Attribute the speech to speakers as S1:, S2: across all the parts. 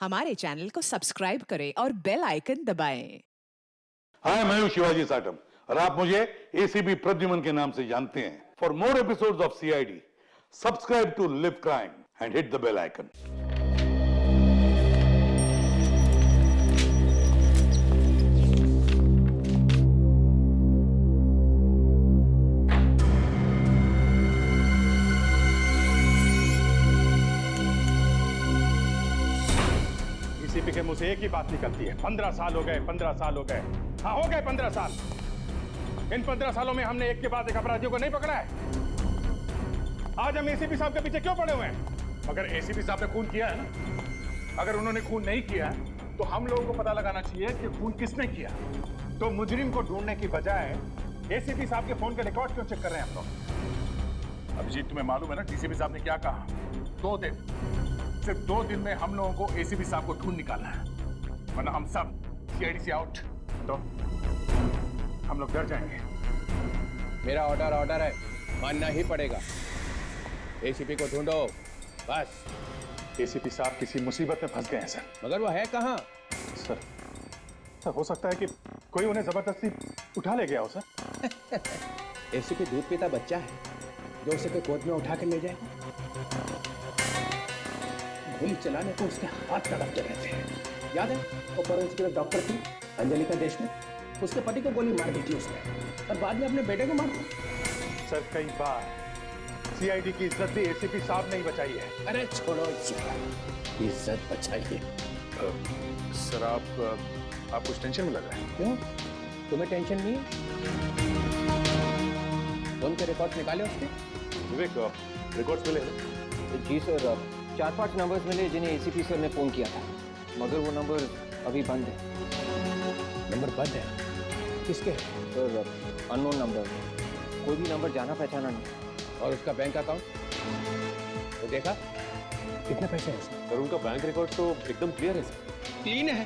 S1: हमारे चैनल को सब्सक्राइब करें और बेल आइकन दबाएं।
S2: हाय, मैं हूं शिवाजी साटम और आप मुझे एसीपी प्रद्युमन के नाम से जानते हैं। For more episodes of CID, subscribe to Liv Crime and hit the bell icon.
S3: ACP के मुंह से एक ही बात निकलती है, 15 साल हो गए, 15 साल हो गए। हाँ, हो गए 15 साल। इन 15 सालों में हमने एक के बाद एक अपराधियों को नहीं पकड़ा है। आज हम एसीपी साहब के पीछे क्यों पड़े हुए हैं?
S4: अगर एसीपी साहब ने खून किया है ना, अगर उन्होंने खून नहीं किया है तो हम लोगों को पता लगाना चाहिए कि खून किसने किया।
S3: तो मुजरिम को ढूंढने की बजाय एसीपी साहब के फोन के रिकॉर्ड क्यों चेक कर रहे हैं हम लोग?
S4: अभिजीत, तुम्हें मालूम है ना डीसीपी साहब ने क्या कहा? 2 दिन, सिर्फ 2 दिन में हम लोगों को एसीपी साहब को ढूंढ निकालना है, वरना हम सब सीआईडी से आउट। तो हम लोग डर जाएंगे।
S5: मेरा ऑर्डर है, मानना ही पड़ेगा। एसीपी को ढूंढो, बस।
S3: एसीपी साहब किसी मुसीबत में फंस गए हैं सर।
S5: मगर वो है कहाँ?
S3: सर हो सकता है कि कोई उन्हें जबरदस्ती उठा ले गया हो सर।
S5: एसीपी दूध पीता बच्चा है जो उसे कोई गोद में उठा कर ले जाए। गोली चलाने को उसके हाथ तड़पते रहते हैं। याद है वो फोरेंसिक डॉक्टर थी अंजलिका देशमुख, उसके पति को गोली मार दी थी उसने और बाद में अपने बेटे को मार दिया।
S3: सर कई बार सीआईडी की इज्जत भी एसीपी साहब ने ही बचाई है।
S5: अरे छोड़ो, इज्जत बचाइए।
S4: सर आप कुछ टेंशन में लग रहे हैं।
S5: क्यों? तुम्हें टेंशन नहीं है? फोन के रिकॉर्ड निकाले उसके?
S4: विवेक, रिकॉर्ड्स मिले ना?
S6: जी सर, 4-5 नंबर्स मिले जिन्हें एसीपी सर ने फोन किया था, मगर वो नंबर अभी बंद है।
S5: नंबर बंद है? किसके है?
S6: सर अननोन नंबर, कोई भी नंबर जाना पहचाना नहीं।
S5: और उसका बैंक अकाउंट वो देखा? कितने पैसे हैं उसमें?
S4: सर उनका बैंक रिकॉर्ड तो एकदम क्लियर है सर।
S5: क्लीन है।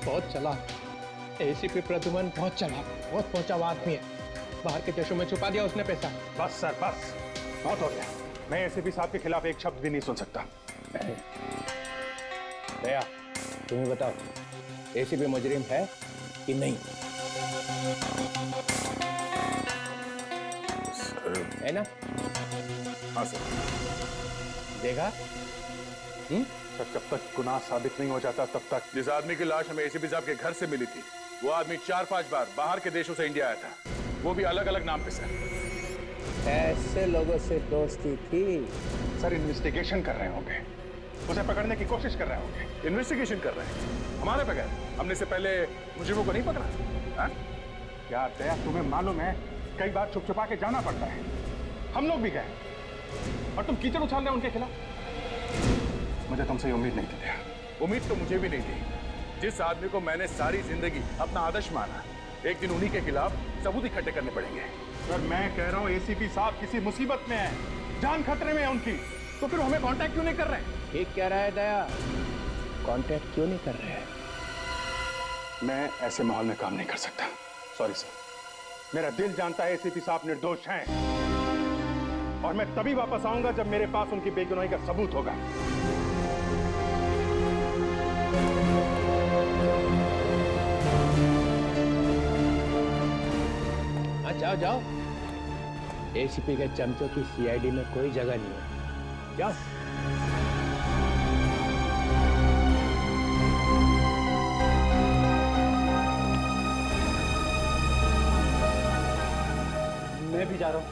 S5: बहुत चला एसीपी प्रद्युमन, बहुत चला, बहुत पहुंचा हुआ आदमी है। बाहर के देशों में छुपा दिया उसने पैसा।
S3: बस सर बस, बहुत हो गया। मैं एसीपी साहब के खिलाफ एक शब्द भी नहीं सुन सकता।
S5: दया, तुम्हें बताओ, एसीपी मुजरिम है कि नहीं? है ना?
S4: हाँ सर।
S5: देखा?
S3: सर जब तक गुनाह साबित नहीं हो जाता तब तक।
S4: जिस आदमी की लाश हमें एसीपी साहब के घर से मिली थी, वो आदमी 4-5 बार बाहर के देशों से इंडिया आया था, वो भी अलग अलग नाम पे सर।
S5: ऐसे लोगों से दोस्ती थी?
S3: सर इन्वेस्टिगेशन कर रहे होंगे, उसे पकड़ने की कोशिश कर रहे होंगे।
S4: इन्वेस्टिगेशन कर रहे हैं हमारे बगैर? हमने से पहले मुजरिमों को नहीं पकड़ा?
S3: यार दया, तुम्हें मालूम है कई बार छुप छुपा के जाना पड़ता है। हम लोग भी गए और तुम कीचड़ उछाल रहे हो उनके खिलाफ। मुझे तुमसे ये उम्मीद नहीं थी दया।
S4: उम्मीद तो मुझे भी नहीं थी। जिस आदमी को मैंने सारी जिंदगी अपना आदर्श माना, एक दिन उन्हीं के खिलाफ सबूत इकट्ठे करने पड़ेंगे।
S3: सर मैं कह रहा हूँ एसीपी साहब किसी मुसीबत में है, जान खतरे में है उनकी, तो फिर हमें कांटेक्ट क्यों नहीं कर रहे?
S5: ठीक कह रहा है दया, कांटेक्ट क्यों नहीं कर रहे हैं?
S3: मैं ऐसे माहौल में काम नहीं कर सकता। सॉरी सर, मेरा दिल जानता है एसीपी साहब निर्दोष हैं और मैं तभी वापस आऊंगा जब मेरे पास उनकी बेगुनाही का सबूत होगा।
S5: हाँ जाओ जाओ, एसीपी के चमचों की सीआईडी में कोई जगह नहीं है। जाओ।
S6: मैं भी जा रहा हूँ।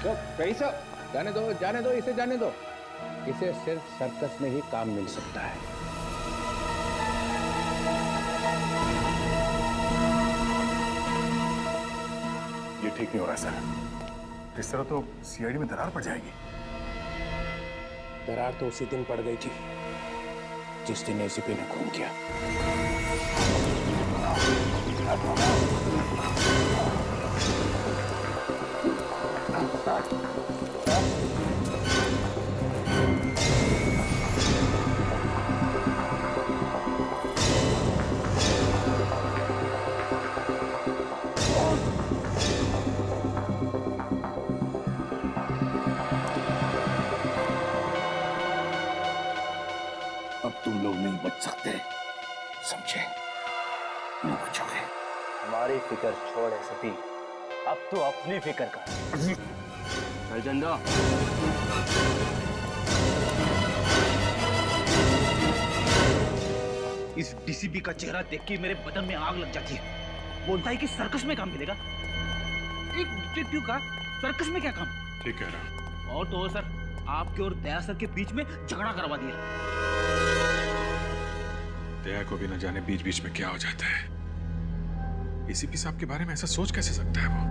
S5: तो कैसा? जाने दो, जाने दो, इसे जाने दो। इसे सिर्फ सर्कस में ही काम मिल सकता है।
S4: ये ठीक नहीं हो रहा सर। इस तरह तो सीआईडी में दरार पड़ जाएगी।
S5: दरार तो उसी दिन पड़ गई थी जिस दिन एसीपी ने खून किया।
S4: अब तुम लोग नहीं बच सकते, समझे? नहीं बचोगे।
S7: हमारी फिक्र छोड़ एसीपी, अब तो अपनी फिक्र कर। चल चंदा।
S8: इस डीसीपी का चेहरा देख के मेरे बदन में आग लग जाती है। बोलता है कि सर्कस में काम मिलेगा। एक डिटेक्टिव का सर्कस में क्या काम?
S3: ठीक कह रहा।
S8: और तो और सर, आपके और दया सर के बीच में झगड़ा करवा दिया।
S3: दया को भी न जाने बीच बीच में क्या हो जाता है। एसीपी साहब के बारे में ऐसा सोच कैसे सकता है वो?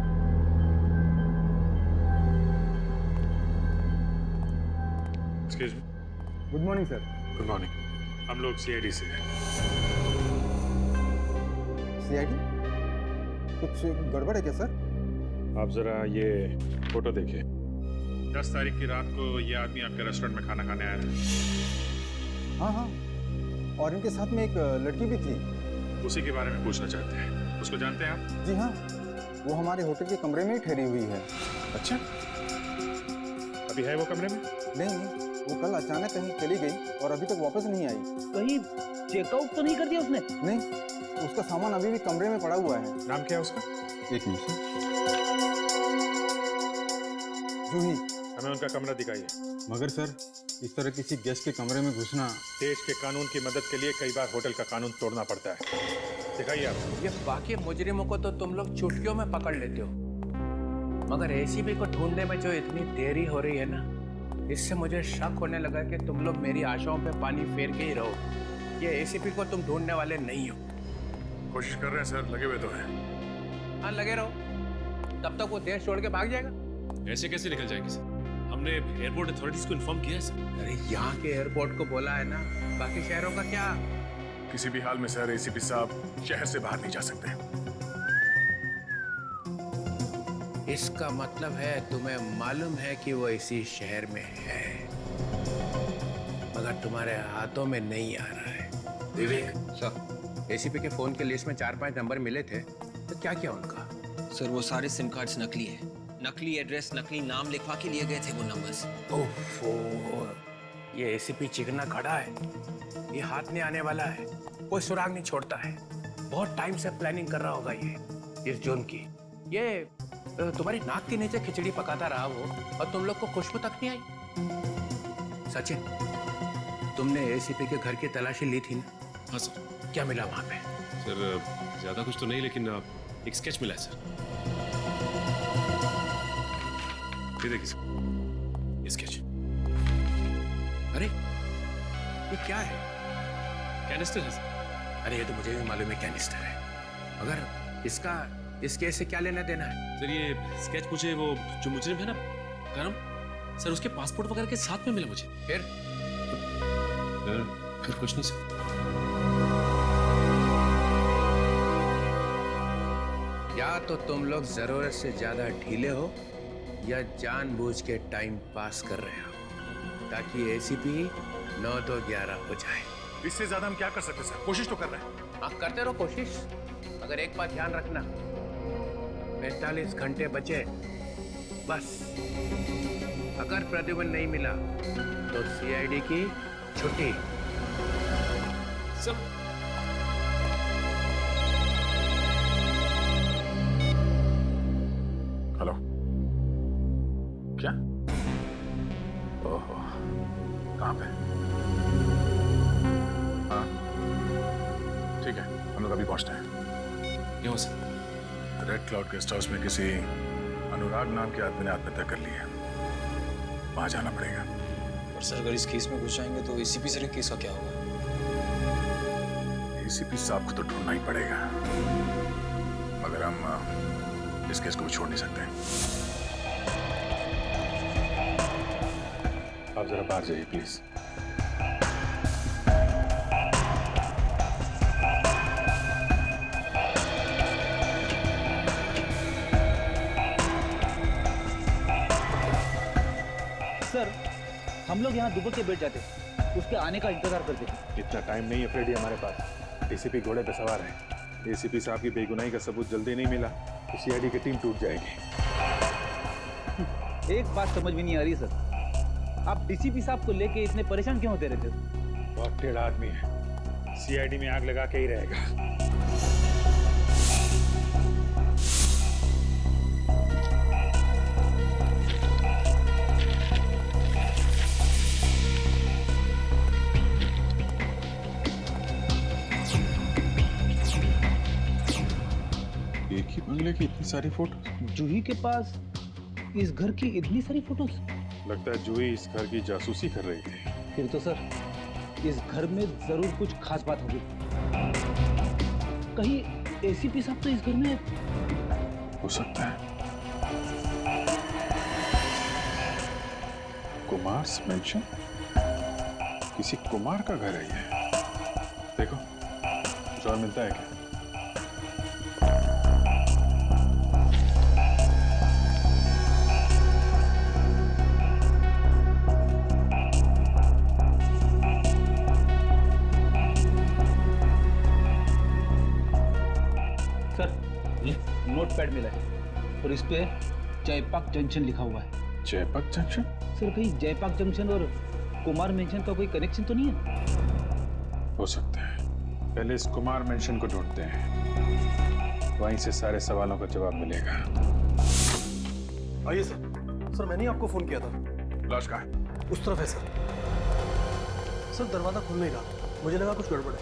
S3: Excuse me.
S9: Good morning sir.
S3: Good morning. हम लोग सीआईडी से हैं।
S9: सीआईडी? कुछ गड़बड़ है क्या सर?
S3: आप जरा ये फोटो देखिए। 10 तारीख की रात को ये आदमी आपके रेस्टोरेंट में खाना खाने आया था।
S9: हाँ हाँ, और इनके साथ में एक लड़की भी थी।
S3: उसी के बारे में पूछना चाहते हैं। उसको जानते हैं आप?
S9: जी हाँ, वो हमारे होटल के कमरे में ही ठहरी हुई है।
S3: अच्छा, अभी है वो कमरे में?
S9: नहीं, वो कल अचानक कहीं चली गई और अभी तक वापस नहीं आई।
S8: कहीं चेकआउट तो नहीं कर दिया उसने?
S9: नहीं, उसका सामान अभी भी कमरे में पड़ा हुआ है।
S3: नाम क्या है उसका?
S9: एक मिनट। जूही।
S3: हमें उनका कमरा दिखाइए।
S9: मगर सर, इस तरह किसी गेस्ट के कमरे में घुसना।
S3: देश के कानून की मदद के लिए कई बार होटल का कानून तोड़ना पड़ता है। दिखाइए आप।
S5: ये बाकी मुजरिमों को तो तुम लोग चुटकियों में पकड़ लेते हो, मगर एसीपी को ढूंढने में जो इतनी देरी हो रही है ना, इससे मुझे शक होने लगा कि तुम लोग मेरी आशाओं पे पानी फेर के ही रहो। ये एसीपी को तुम ढूंढने वाले नहीं हो।
S3: कोशिश कर रहे हैं सर, लगे हुए तो हैं।
S5: हाँ, लगे रहो, तब तक वो देश छोड़ के भाग जाएगा।
S10: ऐसे कैसे निकल जाएगी सर? हमने एयरपोर्ट अथॉरिटीज को इन्फॉर्म किया है सर।
S5: अरे यहाँ के एयरपोर्ट को बोला है ना, बाकी शहरों का क्या?
S4: किसी भी हाल में सर एसीपी साहब शहर से बाहर नहीं जा सकते।
S5: इसका मतलब है तुम्हें मालूम है कि वो इसी शहर में है, मगर तुम्हारे हाथों में नहीं आ रहा है। विवेक सर, एसीपी के फोन के लिस्ट में 4-5 नंबर मिले थे, तो क्या किया उनका?
S6: सर वो सारे सिम कार्ड्स नकली है। नकली एड्रेस, नकली नाम लिखवा के लिए गए थे वो नंबर्स।
S5: ओफो, ये एसीपी चिकना खड़ा है, ये हाथ में आने वाला है, कोई सुराग नहीं छोड़ता है। बहुत टाइम से प्लानिंग कर रहा होगा ये इस जोन की। ये तुम्हारी नाक के नीचे खिचड़ी पकाता रहा वो, और तुम लोग को खुशबू तक नहीं आई। सचिन, तुमने एसीपी के घर की तलाशी ली थी ना?
S10: हाँ सर।
S5: क्या मिला वहां पे?
S10: सर ज्यादा कुछ तो नहीं, लेकिन एक स्केच मिला है सर। ये देखिए सर, ये स्केच।
S5: अरे ये क्या है?
S10: कैनिस्टर है सर।
S5: अरे ये तो मुझे भी मालूम है कैनिस्टर है, मगर इसका इस केस से क्या लेना देना है?
S10: सर ये स्केच मुझे वो जो मुजरिम है ना करम सर, उसके पासपोर्ट वगैरह के साथ में मिला मुझे।
S5: फिर
S10: कुछ नहीं सर।
S5: या तो तुम लोग जरूरत से ज्यादा ढीले हो, या जानबूझ के टाइम पास कर रहे हो, ताकि एसीपी 9 तो 11 हो जाए।
S4: इससे ज्यादा हम क्या कर सकते सर? कोशिश तो कर रहे हैं।
S5: हाँ, करते रहो कोशिश, मगर एक बात ध्यान रखना, 45 घंटे बचे बस। अगर प्रद्युमन नहीं मिला तो सीआईडी की छुट्टी।
S10: सर
S4: हेलो, क्या? ओहो, कहाँ पे? हाँ ठीक है, हम लोग अभी पहुंचते हैं।
S10: क्यों sir?
S4: Red cloud guest house में किसी अनुराग नाम के आदमी ने आत्महत्या कर ली है, वहां जाना पड़ेगा।
S6: और सर अगर इस केस में घुस जाएंगे तो एसीपी सर के केस का क्या होगा?
S4: एसीपी साहब को तो ढूंढना ही पड़ेगा, मगर हम इस केस को भी छोड़ नहीं सकते।
S3: आप जरा बाहर जाइए प्लीज।
S8: सर हम लोग यहाँ दुबक के बैठ जाते, उसके आने का इंतजार करते।
S3: इतना टाइम नहीं है फ्रेडी हमारे पास। एसीपी घोड़े पे सवार है। एसीपी साहब की बेगुनाही का सबूत जल्दी नहीं मिला तो सीआईडी की टीम टूट जाएगी।
S8: एक बात समझ में नहीं आ रही सर, आप डीसीपी साहब को लेके इतने परेशान क्यों होते रहते हो?
S3: बहुत टेढ़ा आदमी है, सीआईडी में आग लगा के ही रहेगा।
S9: एक ही बंगले की इतनी सारी फोटो।
S8: जूही के पास इस घर की इतनी सारी फोटोज।
S3: लगता है जूही इस घर की जासूसी कर रही थी।
S8: फिर तो सर इस घर में जरूर कुछ खास बात होगी। कहीं एसीपी साहब तो इस घर में
S9: हो सकता है। कुमार मेंशन, किसी कुमार का घर है ये। देखो कुछ और मिलता है क्या?
S8: नोट पैड मिला है और इस पे जयपाक जंक्शन लिखा हुआ है।
S9: जयपाक जंक्शन?
S8: सर कहीं जयपाक जंक्शन और कुमार मेंशन का कोई कनेक्शन तो नहीं है?
S9: हो सकता है। पहले इस कुमार मेंशन को ढूंढते हैं, वहीं से सारे सवालों का जवाब मिलेगा।
S11: आइए सर। सर मैंने आपको फोन किया था।
S4: लाश कहाँ है?
S11: उस तरफ है सर। सर दरवाजा खुल नहीं रहा, मुझे लगा कुछ गड़बड़ है।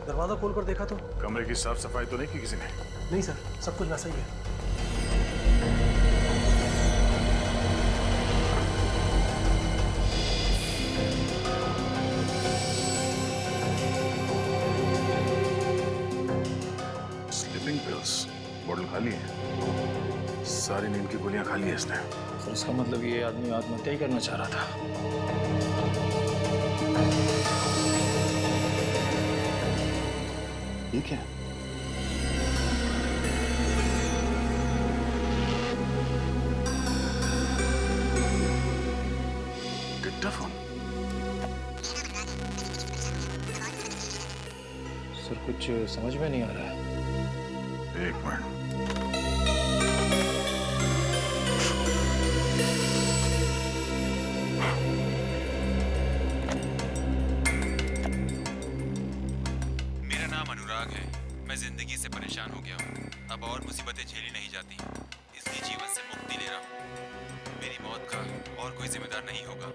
S11: दरवाजा खोलकर देखा तो
S4: कमरे की साफ सफाई तो नहीं की किसी ने?
S11: नहीं सर, सब कुछ वैसा ही है।
S4: स्लीपिंग पिल्स बोतल खाली है, सारी नींद की गोलियां खाली है इसने।
S6: सर इसका मतलब ये आदमी आत्महत्या ही करना चाह रहा था।
S9: ये क्या?
S4: डिक्टाफोन।
S6: सर कुछ समझ में नहीं आ रहा है।
S4: एक मिनट।
S12: मेरा नाम अनुराग है। मैं जिंदगी से परेशान हो गया हूँ। अब और मुसीबतें झेली नहीं जाती, इसलिए जीवन से मुक्ति ले रहा हूँ। मेरी मौत का और कोई जिम्मेदार नहीं होगा।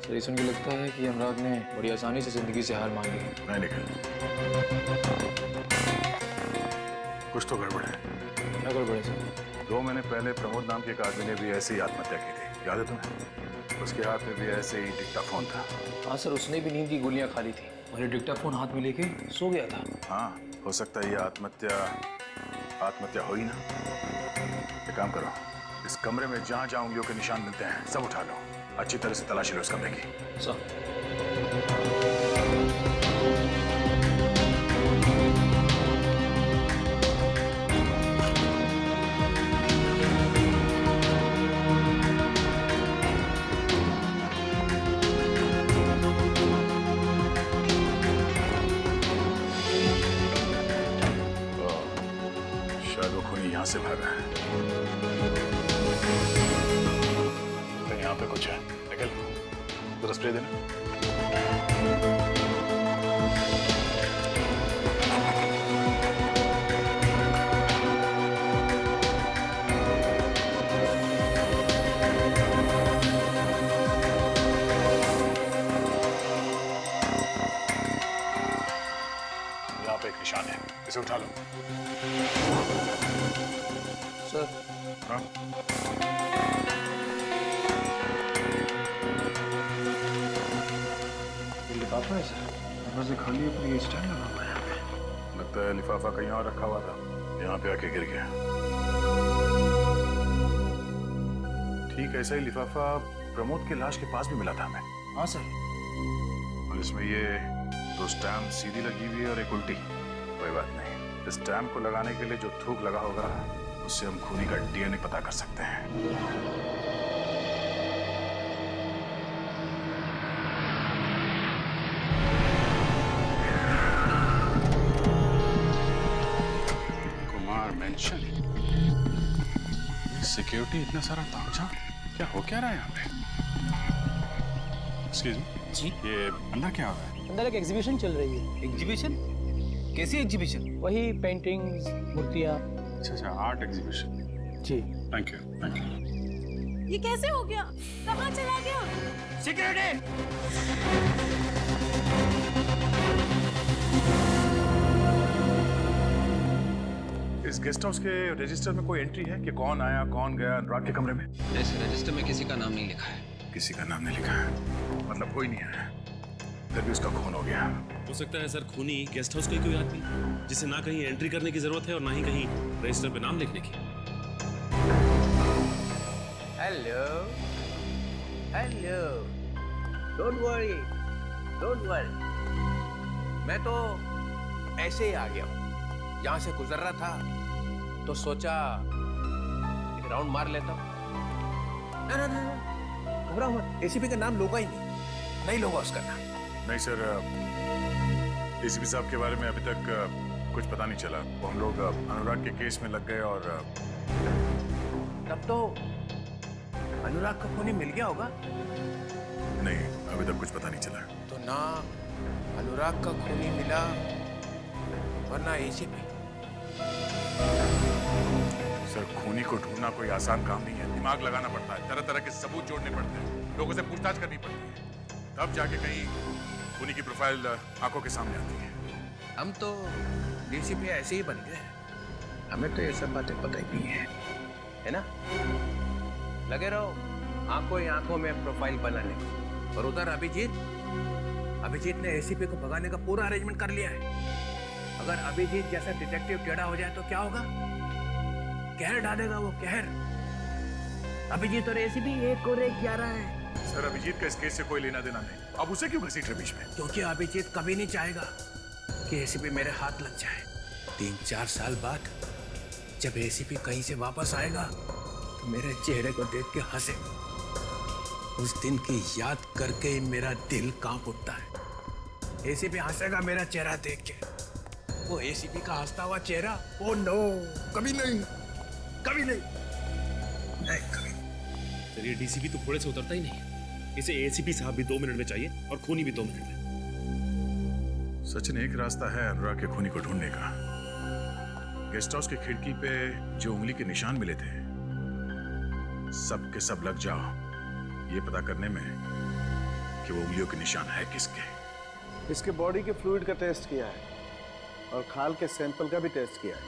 S6: सर ये सुन के लगता है कि अनुराग ने बड़ी आसानी से जिंदगी से हार मान ली।
S4: नहीं निकल, कुछ तो गड़बड़ है।
S6: क्या गड़बड़ है सर?
S4: 2 महीने पहले प्रमोद नाम के एक आदमी ने भी ऐसे ही आत्महत्या की थी, याद है तुम्हें? उसके हाथ में भी ऐसे ही डिक्टाफोन था।
S6: हाँ सर, उसने भी नींद की गोलियां खा ली थी और ये डिक्टाफोन हाथ में लेके सो गया था।
S4: हाँ हो सकता है ये आत्महत्या हो ही ना। एक काम करो, इस कमरे में जहां जहां उंगलियों के निशान मिलते हैं सब उठा लो, अच्छी तरह से तलाशी लो इस कमरे की।
S6: सर
S4: शायद वो खूनी यहाँ से भागा है। तो यहाँ पे कुछ है, निकल जरा स्प्रे देना। यहाँ पे एक निशान है, इसे उठा लो।
S6: सर
S4: हाँ?
S6: ये लिफाफा है सर, अंदर से खाली है पर ये स्टैंड लगा हुआ है यहाँ पे।
S4: लगता है लिफाफा कहीं और रखा हुआ था, यहाँ पे आके गिर गया। ठीक ऐसा ही लिफाफा प्रमोद की लाश के पास भी मिला था हमें।
S6: हाँ सर।
S4: और इसमें ये 2 स्टैम्प सीधी लगी हुई है और एक उल्टी। कोई बात नहीं, इस स्टैम्प को लगाने के लिए जो थूक लगा होगा उससे हम खूनी का डीएनए पता कर सकते हैं।
S9: कुमार मेंशन, सिक्योरिटी, इतना सारा तामझाम, क्या हो क्या रहा है यहाँ पे? एक्सक्यूज मी जी, ये अंदर क्या हो रहा है?
S6: अंदर एक एग्जीबिशन चल रही है।
S8: एग्जीबिशन? कैसी एग्जीबिशन?
S6: वही पेंटिंग्स, मूर्तियाँ।
S9: अच्छा, आर्ट एग्जीबिशन।
S6: जी।
S9: Thank you.
S1: ये कैसे हो गया? कहाँ चला गया?
S4: इस गेस्ट हाउस के रजिस्टर में कोई एंट्री है कि कौन आया कौन गया अनुराग के कमरे में?
S6: ऐसे रजिस्टर में किसी का नाम नहीं लिखा है।
S4: किसी का नाम नहीं लिखा है, मतलब कोई नहीं आया, फिर भी उसका खून हो गया।
S10: हो सकता है सर खूनी गेस्ट हाउस का ही कोई आदमी, जिसे ना कहीं एंट्री करने की जरूरत है और ना ही कहीं रजिस्टर पे नाम लिखने की।
S5: Hello hello, don't worry don't worry, मैं तो ऐसे ही आ गया हूँ। यहाँ से गुजर रहा था तो सोचा एक राउंड मार लेता हूँ। ना घबराओ मत, एसीपी का नाम लोगा ही नहीं लोगा उसका नाम।
S4: नहीं सर, एसीपी साहब के बारे में अभी तक कुछ पता नहीं चला। वो हम लोग अनुराग के केस में लग गए और
S5: तब तो अनुराग का खूनी मिल गया होगा।
S4: नहीं, अभी तक कुछ पता नहीं चला।
S5: तो ना अनुराग का खूनी मिला और ना एसीपी।
S4: सर, खूनी को ढूंढना कोई आसान काम नहीं है, दिमाग लगाना पड़ता है, तरह तरह के सबूत जोड़ने पड़ते हैं, लोगों से पूछताछ करनी पड़ती है, तब जाके कहीं खूनी की प्रोफाइल आंखों के सामने आती है।
S5: हम तो डीसीपी ऐसे ही बन गए, हमें तो ये सब बातें पता ही नहीं है ना? लगे रहो आंखों ही आंखों में प्रोफाइल बनाने। और उधर अभिजीत ने एसीपी को भगाने का पूरा अरेंजमेंट कर लिया है। अगर अभिजीत जैसा डिटेक्टिव टेढ़ा हो जाए तो क्या होगा? कहर डालेगा वो, कहर। अभिजीत और एसीपी एक और एक 11 है।
S4: सर, अभिजीत का इस केस से कोई लेना देना नहीं, अब उसे क्यों घसीट रहे बीच में?
S5: क्योंकि अभिजीत कभी नहीं चाहेगा कि एसीपी मेरे हाथ लग जाए। 3-4 साल बाद जब एसीपी कहीं से वापस आएगा तो मेरे चेहरे को देख के हंसे। उस दिन की याद करके ही मेरा दिल कांप उठता है। एसीपी हंसेगा मेरा चेहरा देख के। वो एसीपी का हंसता हुआ चेहरा, ओ नो, कभी नहीं, कभी नहीं, नहीं कभी।
S10: सर, ये डीसीपी तो घोड़े से उतरता ही नहीं। इसे एसीपी साहब भी 2 मिनट में चाहिए और खूनी भी 2 मिनट में।
S4: सचिन, एक रास्ता है अनुराग के खूनी को ढूंढने का। गेस्ट हाउस की खिड़की पे जो उंगली के निशान मिले थे, सब के सब लग जाओ ये पता करने में कि वो उंगलियों के निशान है किसके।
S11: इसके बॉडी के फ्लूइड का टेस्ट किया है और खाल के सैंपल का भी टेस्ट किया है।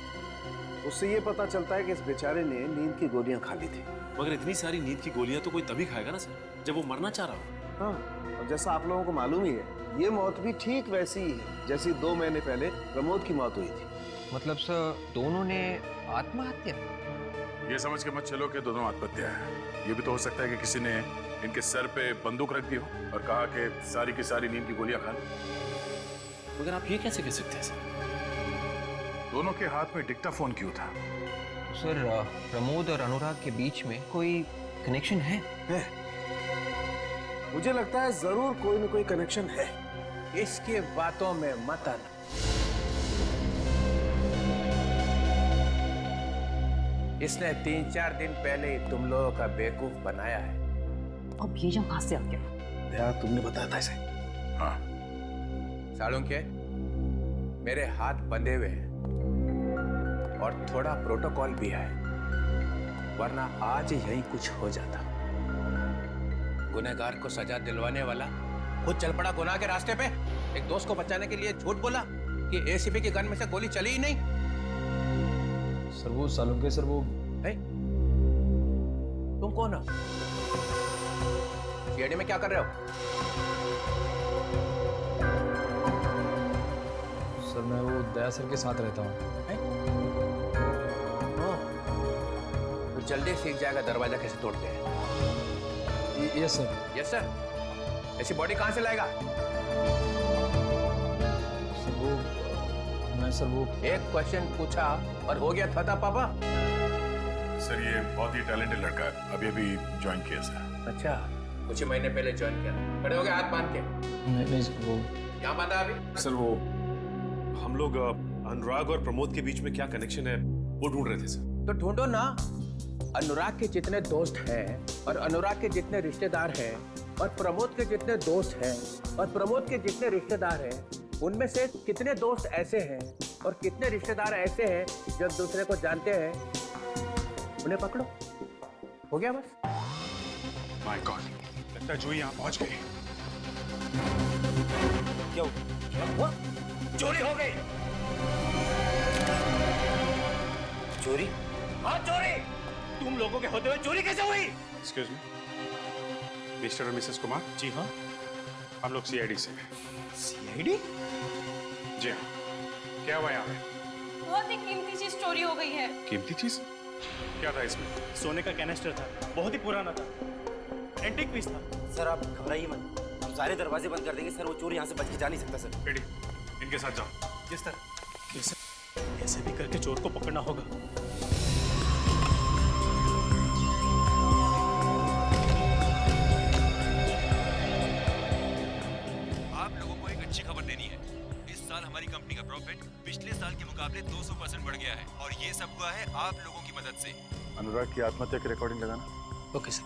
S11: उससे ये पता चलता है कि इस बेचारे ने नींद की गोलियां खा ली थी।
S10: मगर इतनी सारी नींद की गोलियां तो कोई तभी खाएगा ना सर, जब वो मरना चाह रहा हो।
S11: हाँ, और जैसा आप लोगों को मालूम ही है, ये मौत भी ठीक वैसी ही है जैसी 2 महीने पहले प्रमोद की मौत हुई थी।
S6: मतलब सर, दोनों ने आत्महत्या?
S4: ये समझ के मत चलो कि दोनों आत्महत्या है। ये भी तो हो सकता है कि किसी ने इनके सर पे बंदूक रख दी हो और कहा कि सारी की सारी नींद की गोलियां खा लो।
S10: मगर आप ये कैसे कह सकते हैं सर?
S4: दोनों के हाथ में डिक्टाफोन क्यों था?
S6: सर, प्रमोद और अनुराग के बीच में कोई कनेक्शन है?
S11: मुझे लगता है जरूर कोई न कोई कनेक्शन है।
S5: इसकी बातों में मत आना। इसने 3-4 दिन पहले ही तुम लोगों का बेवकूफ बनाया है।
S1: अब ये जो कहां से आ गया?
S11: यार, तुमने बताया था इसे।
S4: हाँ।
S5: सालुंके, मेरे हाथ बंधे हुए हैं और थोड़ा प्रोटोकॉल भी है, वरना आज यही कुछ हो जाता। गुनहगार को सजा दिलवाने वाला खुद चल पड़ा गुनाह के रास्ते पे। एक दोस्त को बचाने के लिए झूठ बोला कि एसीपी की गन में से गोली चली ही नहीं।
S6: सर, वो सालुंके सर, वो
S5: है? तुम कौन हो? सीआईडी में क्या कर रहे हो?
S6: सर, मैं वो दया सर के साथ रहता हूँ।
S5: तो जल्दी सीख जाएगा दरवाजा कैसे तोड़ते हैं।
S6: Yes sir.
S5: Yes sir. ऐसी बॉडी कहाँ से लाएगा?
S6: सर, वो
S5: एक क्वेश्चन पूछा और हो गया था पापा।
S4: सर, ये बहुत ही टैलेंटेड लड़का है, अभी अभी ज्वाइन किया सर।
S5: अच्छा, कुछ ही महीने पहले ज्वाइन किया। खड़े हो गए हाथ बांध के?
S6: नहीं सर, वो
S5: यहाँ बांधा अभी?
S10: सर, वो हम लोग अनुराग और प्रमोद के बीच में क्या कनेक्शन है वो ढूंढ रहे थे सर।
S5: तो ढूंढो ना। अनुराग के जितने दोस्त हैं और अनुराग के जितने रिश्तेदार हैं, और प्रमोद के जितने दोस्त हैं और प्रमोद के जितने रिश्तेदार हैं, उनमें से कितने दोस्त ऐसे हैं और कितने रिश्तेदार ऐसे हैं जो एक दूसरे को जानते हैं, उन्हें पकड़ो। हो गया बस।
S9: माय गॉड, लगता है जूही यहाँ पहुंच गई।
S5: क्यों? क्या हुआ? चोरी हो गई।
S7: चोरी?
S5: हाँ चोरी। तुम लोगों के होते हुए चोरी कैसे हुई?
S9: एक्सक्यूज मी, मिस्टर और मिसेस कुमार।
S10: जी हाँ।
S9: हम लोग सीआईडी से हैं।
S10: सीआईडी?
S9: जी हाँ। क्या हुआ यहाँ पे?
S13: बहुत ही कीमती चीज चोरी हो गई है।
S9: कीमती चीज? क्या था इसमें?
S10: सोने का कैनिस्टर था, बहुत ही पुराना था, एंटीक पीस था।
S7: सर आप घबराइए मत, हम सारे दरवाजे बंद कर देंगे सर। वो चोर यहाँ से बच के जा नहीं सकता सर।
S9: रेडी, इनके साथ जाओ।
S10: जिस तरह कैसे भी करके चोर को पकड़ना होगा।
S12: आप लोगों को एक अच्छी खबर देनी है। इस साल हमारी कंपनी का प्रॉफिट पिछले साल के मुकाबले 200% बढ़ गया है और ये सब हुआ है आप लोगों की मदद से।
S9: अनुराग की आत्महत्या की रिकॉर्डिंग लगाना।
S5: Okay sir.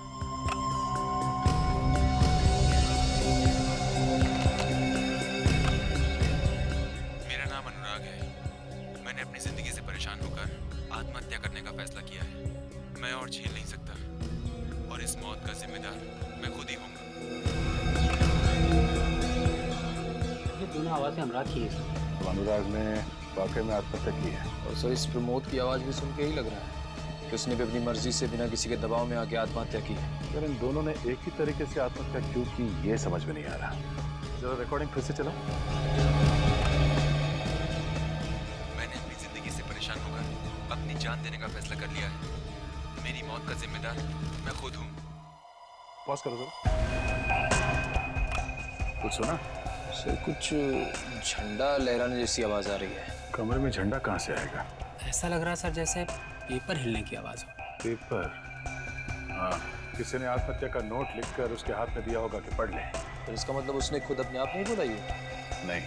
S12: मेरा नाम अनुराग है। मैंने अपनी जिंदगी से परेशान होकर आत्महत्या करने का फैसला किया है। मैं और झेल नहीं सकता और इस मौत का जिम्मेदार मैं खुद ही हूँगा।
S8: ये दोनों आवाजें अनुराग की है।
S9: तो अनुराग ने वाकई में आत्महत्या की है।
S6: और सर इस प्रमोद की आवाज भी सुन के ही लग रहा है कि उसने भी अपनी मर्जी से बिना किसी के दबाव में आके आत्महत्या की है।
S9: यार इन दोनों ने एक ही तरीके से आत्महत्या क्यों की ये समझ में नहीं आ रहा। जरा रिकॉर्डिंग फिर से चलाओ।
S12: मैंने अपनी जिंदगी से परेशान होकर अपनी जान देने का फैसला कर लिया है। मेरी मौत का जिम्मेदार मैं खुद हूँ।
S9: पॉज करो जरा। कुछ सुना?
S6: सर कुछ झंडा लहराने जैसी आवाज आ रही है।
S9: कमरे में झंडा कहाँ से आएगा?
S8: ऐसा लग रहा है सर जैसे पेपर हिलने की आवाज हो।
S9: पेपर? हाँ, किसी ने आत्महत्या का नोट लिखकर उसके हाथ में दिया होगा कि पढ़ ले।
S6: तो इसका मतलब उसने खुद अपने आप नहीं बोला ये?
S9: नहीं,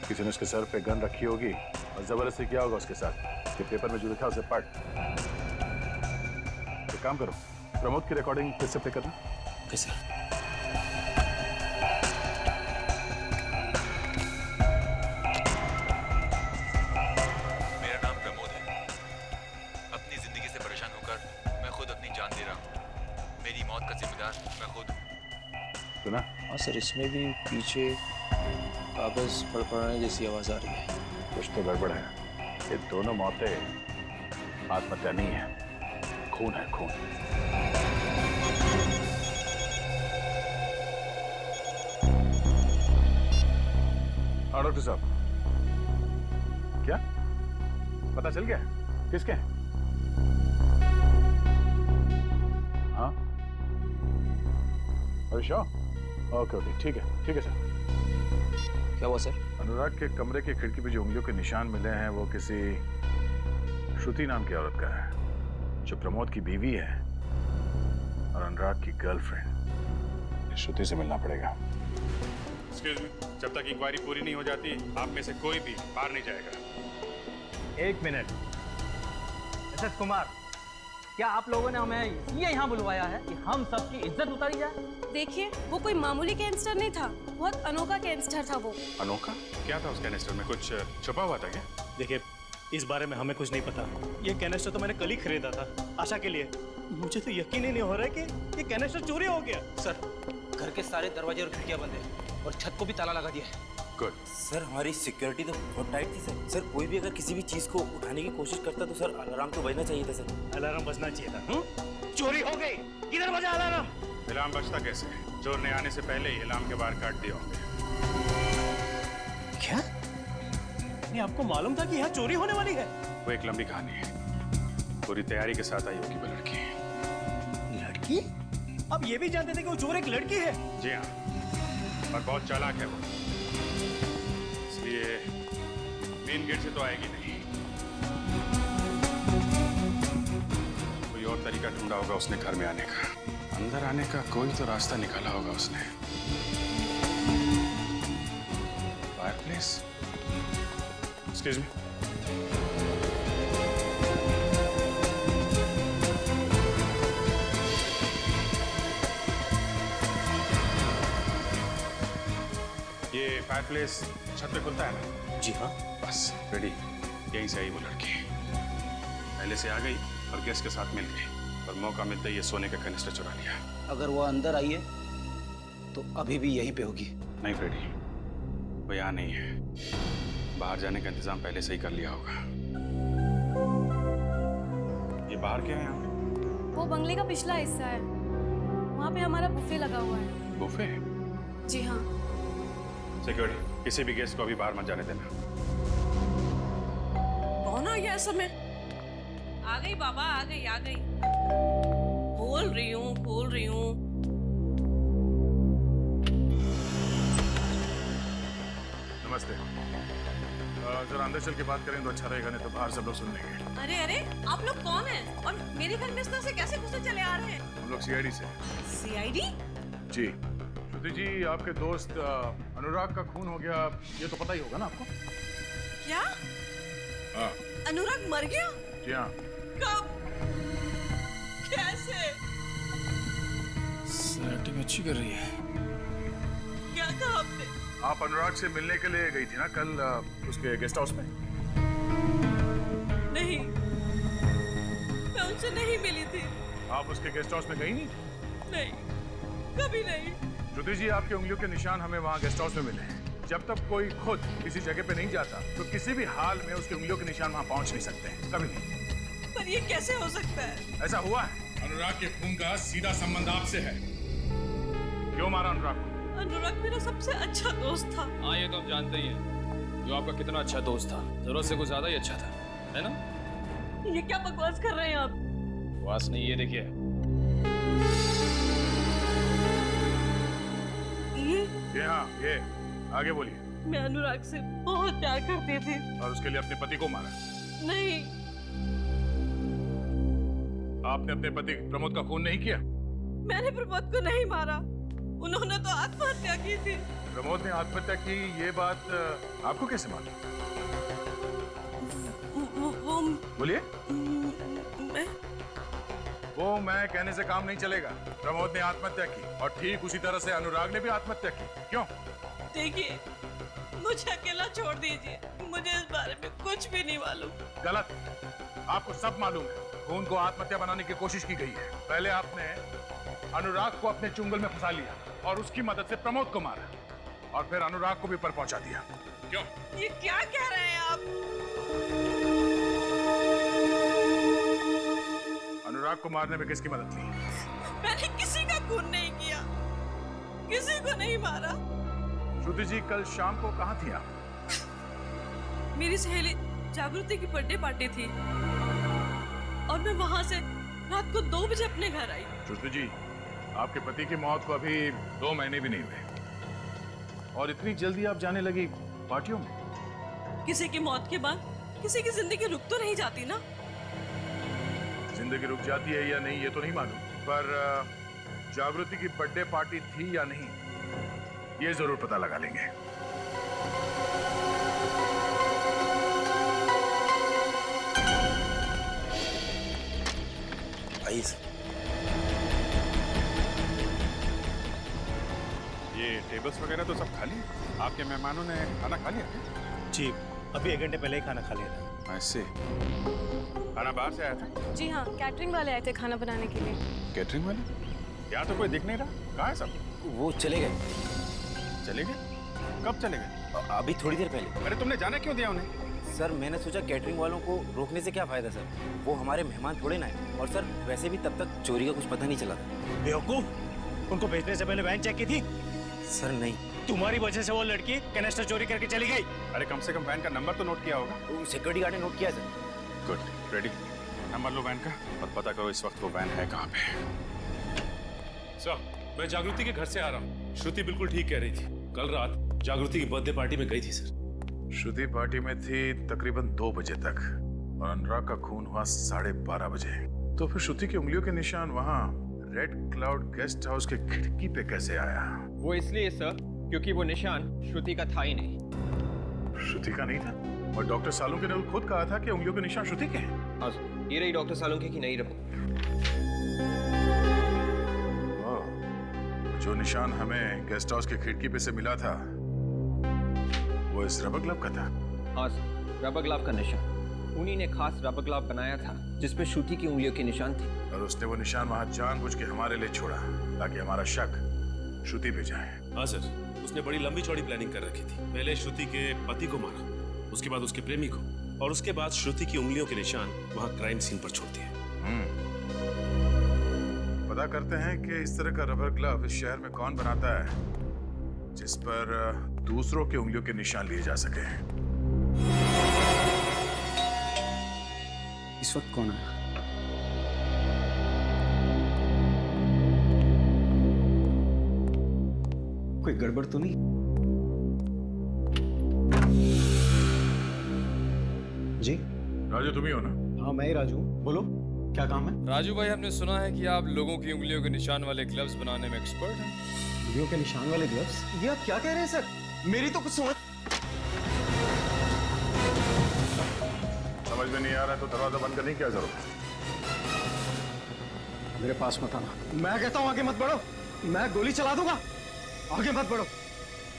S9: किसी ने उसके सर पे गन रखी होगी और जबरदस्ती किया होगा उसके साथ कि पेपर में जो लिखा उसे पढ़। तो काम करो, प्रमोद की रिकॉर्डिंग फिर से प्ले करना।
S8: Okay sir.
S12: मेरा नाम प्रमोद है। अपनी जिंदगी से परेशान होकर मैं खुद अपनी जान दे रहा हूँ। मेरी मौत का जिम्मेदार मैं खुद हूँ।
S9: सुना?
S6: हाँ सर, इसमें भी पीछे कागज फड़फड़ाने जैसी आवाज आ रही है।
S9: कुछ तो गड़बड़ है। ये दोनों मौतें आत्महत्या नहीं है, खून है, खून। हाँ डॉक्टर साहब, क्या पता चल गया किसके? हाँ, ओके ओके, ठीक है सर।
S6: क्या हुआ सर?
S9: अनुराग के कमरे की खिड़की पे जो उंगलियों के निशान मिले हैं वो किसी श्रुति नाम की औरत का है जो प्रमोद की बीवी है और अनुराग की गर्लफ्रेंड। श्रुति से मिलना पड़ेगा।
S3: एक्सक्यूज मी, जब तक इंक्वायरी पूरी नहीं हो जाती आप में से कोई भी बाहर नहीं जाएगा।
S8: एक मिनट। मिसेस कुमार, क्या आप लोगों ने हमें इसलिए यहाँ बुलवाया है कि हम सबकी इज्जत उतारी जाए?
S13: देखिए, वो कोई मामूली कैंसटर नहीं था, बहुत अनोखा कैंसटर था वो।
S3: अनोखा? क्या था उस कैनिस्टर में? कुछ छुपा हुआ था क्या?
S10: देखिए, इस बारे में हमें कुछ नहीं पता। ये कैनिस्टर तो मैंने कल ही खरीदा था आशा के लिए। मुझे तो यकीन ही नहीं हो रहा है कि ये कैनिस्टर चोरी हो गया।
S8: सर, घर के सारे दरवाजे और खिड़कियां बंद हैं और छत को भी ताला लगा दिया है।
S3: गुड।
S7: सर हमारी सिक्योरिटी तो बहुत टाइट थी सर। सर कोई भी अगर किसी भी चीज को उठाने की कोशिश करता तो सर अलार्म तो बजना चाहिए था सर।
S10: अलार्म बजना चाहिए था। चोरी हो गई, किधर बजा अलार्म?
S3: अलार्म बजता कैसे? चोर ने आने से पहले ही अलार्म के बाहर काट दिए होंगे।
S10: क्या? नहीं, आपको मालूम था कि यहाँ चोरी होने वाली है?
S3: वो एक लंबी कहानी है। पूरी तैयारी के साथ आई होगी वो लड़की।
S10: लड़की? आप ये भी जानते थे कि वो चोर एक लड़की है?
S3: जी हाँ, और बहुत चालाक है वो, इसलिए मेन गेट से तो आएगी नहीं। कोई और तरीका ढूंढा होगा उसने घर में आने का। अंदर आने का कोई तो रास्ता निकाला होगा उसने। फायरप्लेस? Excuse me. फायरप्लेस छत पे खुलता है ना?
S10: जी हाँ।
S3: बस रेडी, यहीं से आई वो लड़की। पहले से आ गई और गेस्ट के साथ मिल गई और मौका मिलते ही ये सोने का कनिस्टर चुरा लिया।
S8: अगर वो अंदर आई है तो अभी भी यहीं पे होगी।
S3: नहीं फ्रेडी, वो यहाँ नहीं है। बाहर जाने का इंतजाम पहले से ही कर लिया होगा। ये बाहर क्या है यहाँ पे?
S13: वो बंगले का पिछला हिस्सा है, वहाँ पे हमारा बुफे लगा हुआ है।
S3: बुफे?
S13: जी हाँ।
S3: सिक्योरिटी, किसी भी गेस्ट को अभी बाहर मत जाने देना।
S14: कौन आ गया इस समय? आ गई बाबा, आ गई आ गई। खोल रही हूँ।
S9: नमस्ते। जरा अंदर चल के बात करें तो अच्छा रहेगा, नहीं तो बाहर सब लोग सुन लेंगे।
S14: अरे अरे, आप लोग कौन हैं? और मेरे घर में इस तरह से कैसे घुसे चले आ रहे हैं?
S9: हम लोग सीआईडी से।
S14: सीआईडी?
S9: जी। श्रुति जी, आपके दोस्त अनुराग का खून हो गया, ये तो पता ही होगा ना आपको?
S14: क्या?
S9: हाँ।
S14: अनुराग मर गया?
S9: जी हाँ।
S14: कब? कैसे?
S5: सेटिंग अच्छी कर रही है।
S14: क्या कहा आपने?
S9: आप अनुराग से मिलने के लिए गई थी ना कल उसके गेस्ट हाउस में?
S14: नहीं, मैं उनसे नहीं मिली थी।
S9: आप उसके गेस्ट हाउस में गई नहीं?
S14: नहीं, कभी नहीं।
S9: श्रुति जी, आपकी उंगलियों के निशान हमें वहाँ गेस्ट हाउस में मिले हैं। जब तक कोई खुद किसी जगह पे नहीं जाता तो किसी भी हाल में उसकी उंगलियों के निशान वहाँ पहुँच नहीं सकते हैं, कभी नहीं।
S14: पर ये कैसे हो सकता है?
S9: ऐसा हुआ है।
S4: अनुराग के खून का सीधा संबंध आपसे है।
S9: क्यों मारा अनुराग को?
S14: अनुराग मेरा सबसे अच्छा दोस्त था।
S15: हाँ, ये तो हम जानते ही हैं। जो आपका कितना अच्छा दोस्त था, जरूरत से कुछ ज्यादा ही अच्छा था, है ना?
S14: ये क्या बकवास कर रहे हैं आप?
S15: बकवास नहीं, ये देखिए।
S9: ये हाँ, ये आगे बोलिए।
S14: मैं अनुराग से बहुत प्यार करती थी।
S9: और उसके लिए अपने पति को मारा?
S14: नहीं।
S9: आपने अपने पति प्रमोद का खून नहीं किया?
S14: मैंने प्रमोद को नहीं मारा, उन्होंने तो आत्महत्या की थी।
S9: प्रमोद ने आत्महत्या की, ये बात आपको कैसे मालूम?
S14: वो
S9: बोलिए।
S14: मैं
S9: वो मैं कहने से काम नहीं चलेगा। प्रमोद ने आत्महत्या की और ठीक उसी तरह से अनुराग ने भी आत्महत्या की। क्यों?
S14: देखिए, मुझे अकेला छोड़ दीजिए, मुझे इस बारे में कुछ भी नहीं मालूम।
S9: गलत, आपको सब मालूम है। खून को आत्महत्या बनाने की कोशिश की गई है। पहले आपने अनुराग को अपने चुंगल में फंसा लिया और उसकी मदद से प्रमोद को मारा और फिर अनुराग को भी पर पहुंचा दिया। क्यों?
S14: ये क्या कह रहे हैं आप?
S9: अनुराग को मारने में किसकी मदद ली?
S14: मैंने किसी का खून नहीं किया, किसी को नहीं मारा।
S9: श्रुति जी, कल शाम को कहाँ थी आप?
S14: मेरी सहेली जागृति की बर्थडे पार्टी थी और मैं वहां से रात को 2 बजे अपने घर आई।
S9: श्रुति जी, आपके पति की मौत को अभी 2 महीने भी नहीं हुए और इतनी जल्दी आप जाने लगी पार्टियों में?
S14: किसी की मौत के बाद किसी की जिंदगी रुक तो नहीं जाती ना।
S9: जिंदगी रुक जाती है या नहीं ये तो नहीं मालूम, पर जागृति की बर्थडे पार्टी थी या नहीं ये जरूर पता लगा लेंगे।
S3: ये टेबल्स वगैरह तो सब खाली है। आपके मेहमानों ने खाना खा लिया क्या?
S10: जी, अभी 1 घंटे पहले ही खाना खा लिया था।
S3: ऐसे खाना बाहर से आया था?
S13: जी हाँ, कैटरिंग वाले आए थे खाना बनाने के लिए।
S3: कैटरिंग वाले? यहाँ तो कोई दिख नहीं रहा, कहाँ है सब?
S7: वो चले गए।
S3: चले गए? कब चले गए?
S7: अभी थोड़ी देर पहले।
S3: अरे तुमने जाने क्यों दिया उन्हें?
S7: सर, मैंने सोचा कैटरिंग वालों को रोकने से क्या फायदा सर, वो हमारे मेहमान थोड़े ना है। और सर, वैसे भी तब तक चोरी का कुछ पता नहीं चला था।
S10: बेवकूफ, उनको भेजने से पहले वैन चेक की थी?
S7: सर नहीं।
S10: तुम्हारी वजह से वो लड़की कैनिस्टर चोरी करके चली गई।
S3: अरे कम से कम वैन का नंबर तो नोट किया होगा।
S7: सिक्योरिटी गार्ड ने नोट किया सर।
S3: Good, ready. नंबर लो वैन का और पता करो इस वक्त वो वैन है कहाँ पे।
S16: सर, मैं जागृति के घर से आ रहा हूँ। श्रुति बिल्कुल ठीक कह रही थी। कल रात जागृति की बर्थडे पार्टी में गई थी सर।
S9: श्रुति पार्टी में थी तकरीबन 2 बजे तक और अनुराग का खून हुआ 12:30 बजे। तो फिर श्रुति की उंगलियों के निशान वहाँ रेड क्लाउड गेस्ट हाउस के खिड़की पे कैसे आया?
S6: वो इसलिए सर क्योंकि वो निशान श्रुति का था ही नहीं।
S9: श्रुति का नहीं था? और डॉक्टर सालुंके ने खुद कहा था कि उंगलियों के निशान श्रुति के हैं।
S6: हाँ, ये रही डॉक्टर सालुंके की नई रिपोर्ट।
S9: जो निशान हमें गेस्ट हाउस की खिड़की पे से मिला था वो इस रबर ग्लव का था?
S6: हाँ सर, रबर ग्लव का निशान। उन्हीं ने खास रबर ग्लव बनाया था जिसपे श्रुति की उंगलियों के निशान थे।
S9: और उसने वो निशान वहां जानबूझ के हमारे लिए छोड़ा ताकि हमारा शक श्रुति पे जाए।
S16: हाँ सर, उसने बड़ी लंबी चौड़ी प्लानिंग कर रखी थी। पहले श्रुति के पति को मारा, उसके बाद उसके प्रेमी को, और उसके बाद श्रुति की उंगलियों के निशान वहां क्राइम सीन पर छोड़ दिए।
S9: पता करते हैं कि इस तरह का रबर ग्लव इस शहर में कौन बनाता है जिस पर दूसरों की उंगलियों के निशान लिए जा सके।
S6: इस वक्त कौन आया? कोई गड़बड़ तो नहीं?
S9: जी राजू, तुम ही हो ना?
S17: हाँ मैं ही राजू, बोलो क्या काम है?
S15: राजू भाई, हमने सुना है कि आप लोगों की उंगलियों के निशान वाले ग्लव्स बनाने में एक्सपर्ट हैं।
S17: उंगलियों के निशान वाले ग्लव्स? ये आप क्या कह रहे हैं सर? मेरी तो कुछ
S9: समझ में नहीं आ रहा है तो दरवाजा बंद करने की क्या जरूरत है?
S17: मेरे पास मत आना। मैं कहता हूँ आगे मत बढ़ो, मैं गोली चला दूंगा। आगे मत बढ़ो।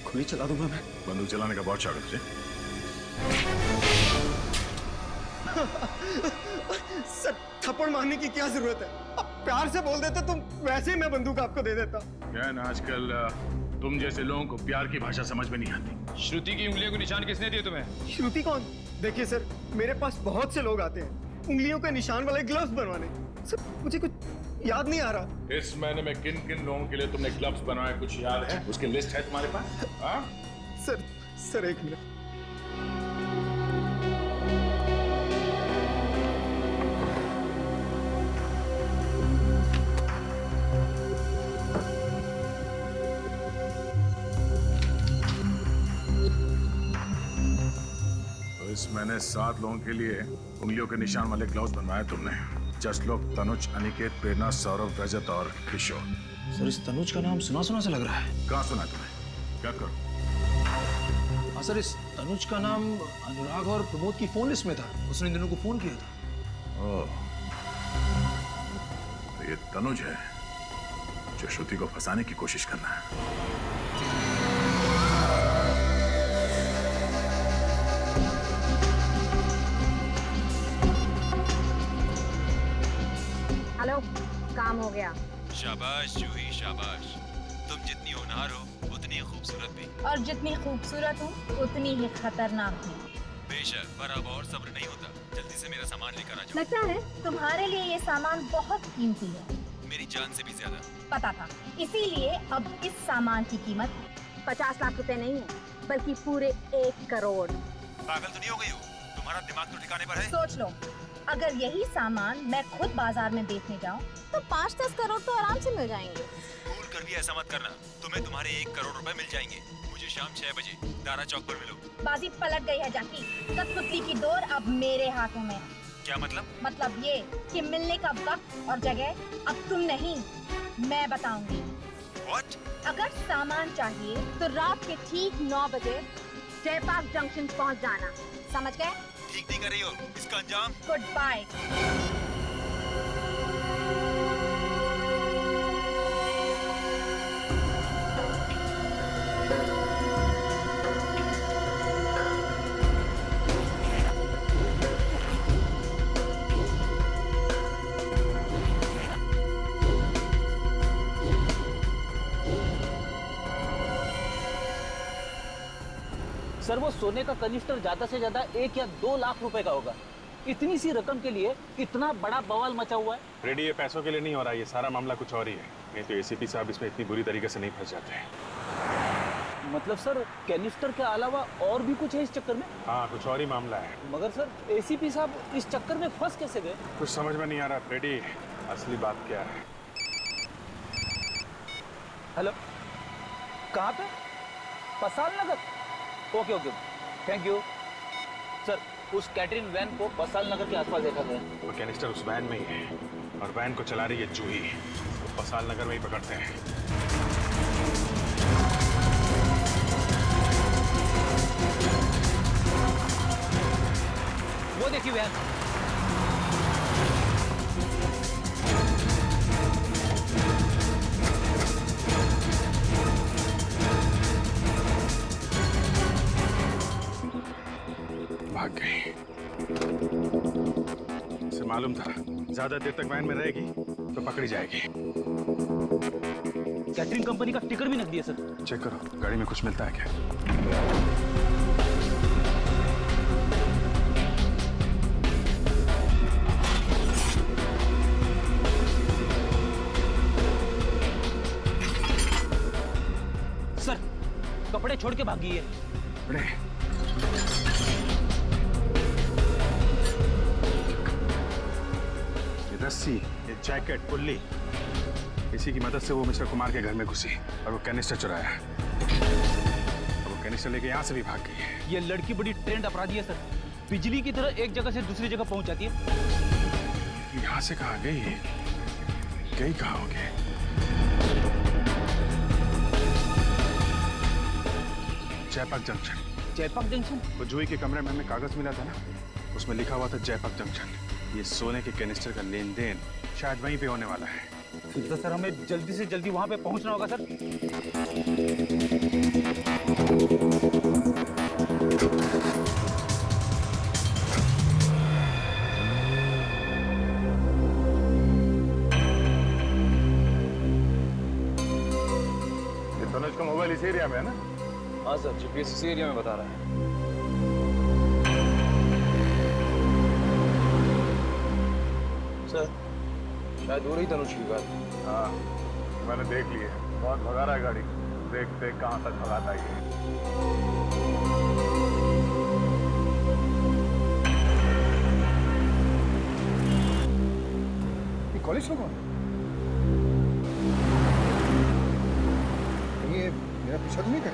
S17: गोली चला दूंगा मैं।
S9: बंदूक चलाने का बहुत शौक है तुझे?
S17: सर थप्पड़ मारने की क्या जरूरत है? अब प्यार से बोल देते तुम, वैसे ही मैं बंदूक आपको दे देता।
S9: क्या है ना, आजकल तुम जैसे लोगों को प्यार की भाषा समझ में नहीं आती।
S15: श्रुति की उंगलियों के निशान किसने दिए तुम्हें?
S17: श्रुति कौन? देखिए सर, मेरे पास बहुत से लोग आते हैं उंगलियों के निशान वाले ग्लव्स बनवाने। सर मुझे कुछ याद नहीं आ रहा।
S9: इस महीने में किन किन लोगों के लिए तुमने ग्लव्स बनाए कुछ याद है? उसकी लिस्ट है तुम्हारे पास? हाँ?
S17: सर एक मिनट।
S9: इस महीने 7 लोगों के लिए उंगलियों के निशान वाले ग्लव्स बनवाए तुमने। जस्ट लोग तनुज, अनिकेत, प्रेरणा, सौरभ, रजत और किशोर।
S8: सर इस तनुज का नाम सुना सुना सा लग रहा है।
S9: कहाँ सुना तुम्हें? क्या करो?
S8: हाँ सर, इस तनुज का नाम अनुराग और प्रमोद की फोन लिस्ट में था। उसने इन दोनों को फोन किया था।
S9: ओह, तो ये तनुज है जो श्रुति को फंसाने की कोशिश करना है।
S18: हेलो, काम हो गया।
S12: शाबाश जूही शाबाश, तुम जितनी होनहार हो उतनी ही खूबसूरत भी।
S18: और जितनी खूबसूरत हूँ उतनी ही खतरनाक भी।
S12: बेशक, पर अब और सब्र नहीं होता। जल्दी से मेरा सामान लेकर आ जाओ।
S18: लगता है तुम्हारे लिए ये सामान बहुत कीमती है।
S12: मेरी जान से भी ज्यादा।
S18: पता था, इसीलिए अब इस सामान की कीमत 50 लाख रुपए नहीं है, बल्कि पूरे 1 करोड़।
S12: पागल तो नहीं हो गई हो? तुम्हारा दिमाग तो ठिकाने पर है?
S18: सोच लो, अगर यही सामान मैं खुद बाजार में बेचने जाऊँ तो 5-10 करोड़ तो आराम से मिल जाएंगे।
S12: भूल कर भी ऐसा मत करना, तुम्हें तुम्हारे 1 करोड़ रुपए मिल जाएंगे। मुझे शाम 6 बजे दारा चौक पर मिलो।
S18: बाजी पलट गई है जाकी। कठपुतली की डोर अब मेरे हाथों में।
S12: क्या मतलब?
S18: मतलब ये कि मिलने का वक्त और जगह अब तुम नहीं, मैं बताऊंगी।
S12: What?
S18: अगर सामान चाहिए तो रात के ठीक 9 बजे जयपाक जंक्शन पहुंच जाना। समझ गए?
S12: ठीक नहीं कर रही हो, इसका अंजाम?
S18: Good bye.
S8: सर वो सोने का कनिस्टर ज्यादा से ज्यादा 1 या 2 लाख रुपए का होगा। इतनी सी रकम के लिए इतना बड़ा बवाल मचा हुआ है।
S3: रेडी, ये पैसों के लिए नहीं हो रहा, ये सारा मामला कुछ और ही है। नहीं तो एसीपी साहब इसमें इतनी बुरी तरीके से नहीं फंस जाते हैं।
S8: मतलब सर कैनिस्टर के अलावा और भी कुछ है इस चक्कर में?
S3: हाँ, कुछ और ही मामला है।
S8: मगर सर एसीपी साहब इस चक्कर में फंस कैसे गए?
S3: कुछ समझ में नहीं आ रहा रेडी, असली बात क्या है।
S8: हेलो, कहाँ पे? Pasal Nagar? Okay okay, thank you sir. उस कैटरिंग वैन को पसाल नगर के आसपास देखा गया।
S3: वो कैनिस्टर उस वैन में ही है और वैन को चला रही है जूही। तो पसाल नगर में ही पकड़ते हैं।
S8: वो देखिए वैन।
S9: भाग गई। इसे मालूम था ज्यादा देर तक वैन में रहेगी तो पकड़ी जाएगी।
S8: कैटरिंग कंपनी का टिकट भी नकदी है सर।
S9: चेक करो गाड़ी में कुछ मिलता है क्या।
S8: सर कपड़े छोड़ के भागी है।
S9: ये रस्सी, ये जैकेट, पुल्ली, इसी की मदद से वो मिस्टर कुमार के घर में घुसी और वो कैनिस्टर चुराया। और वो कैनिस्टर लेके यहाँ से भी भाग गई है।
S8: ये लड़की बड़ी ट्रेंड अपराधी है सर। बिजली की तरह एक जगह से दूसरी जगह पहुंच जाती है।
S9: यहाँ से कहाँ गई? गई कहाँ होगी? जयपक जंक्शन।
S8: जयपक जंक्शन?
S9: वो जूही के कमरे में हमें कागज मिला था ना, उसमें लिखा हुआ था जयपक जंक्शन। ये सोने के कैनिस्टर का लेन देन शायद वहीं पे होने वाला है।
S8: फिर तो सर हमें जल्दी से जल्दी वहां पे पहुंचना होगा सर।
S9: ये तनुज का मोबाइल इस एरिया में है ना?
S6: हाँ सर, जीपीएस इसी एरिया में बता रहा है। सर शायद हो रही तनुज की बात।
S9: हाँ मैंने देख ली है, बहुत भगा रहा है गाड़ी। देख देख कहाँ तक भगाता है ये। कॉलेज में कौन? ये मेरा पीछा तो नहीं कर?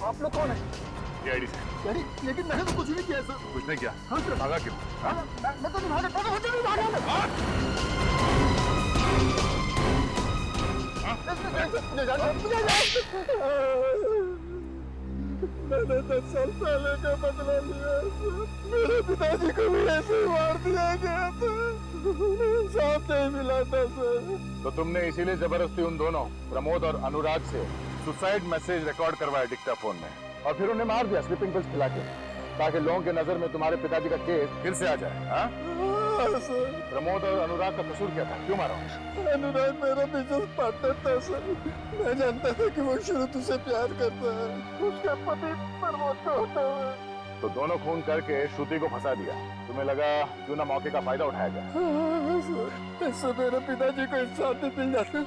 S11: आप लोग कौन है?
S9: सीआईडी से।
S11: लेकिन मैंने तो कुछ नहीं किया सर।
S9: कुछ नहीं किया?
S11: हाँ सर।
S9: भागा क्यों? हाँ?
S11: मैं तो नहीं भागा, मुझे नहीं भागा मैं। मैंने 10 साल पहले का बदला लिया। मेरे पिताजी को भी ऐसे ही मार दिया गया था। इंसाफ नहीं मिला था सर।
S9: तो तुमने इसीलिए जबरदस्ती उन दोनों प्रमोद और अनुराग से सुसाइड मैसेज रिकॉर्ड करवाया डिक्टाफोन में और फिर उन्हें मार दिया स्लीपिंग पिल्स खिला के, ताकि लोगों के नजर में तुम्हारे पिताजी का केस फिर से आ जाए। हाँ? प्रमोद और अनुराग का कसूर क्या था? क्यों मारा?
S11: अनुराग मेरा बिजनेस पार्टनर था सर। मैं जानता था कि वो शुरू से प्यार करता है, उसका पति प्रमोद का होता है।
S9: तो दोनों खून करके श्रुति को फंसा दिया। तुम्हें लगा क्यों ना मौके का फायदा उठाया जाए।
S11: इससे मेरे पिताजी को इंसाफ भी मिल जाता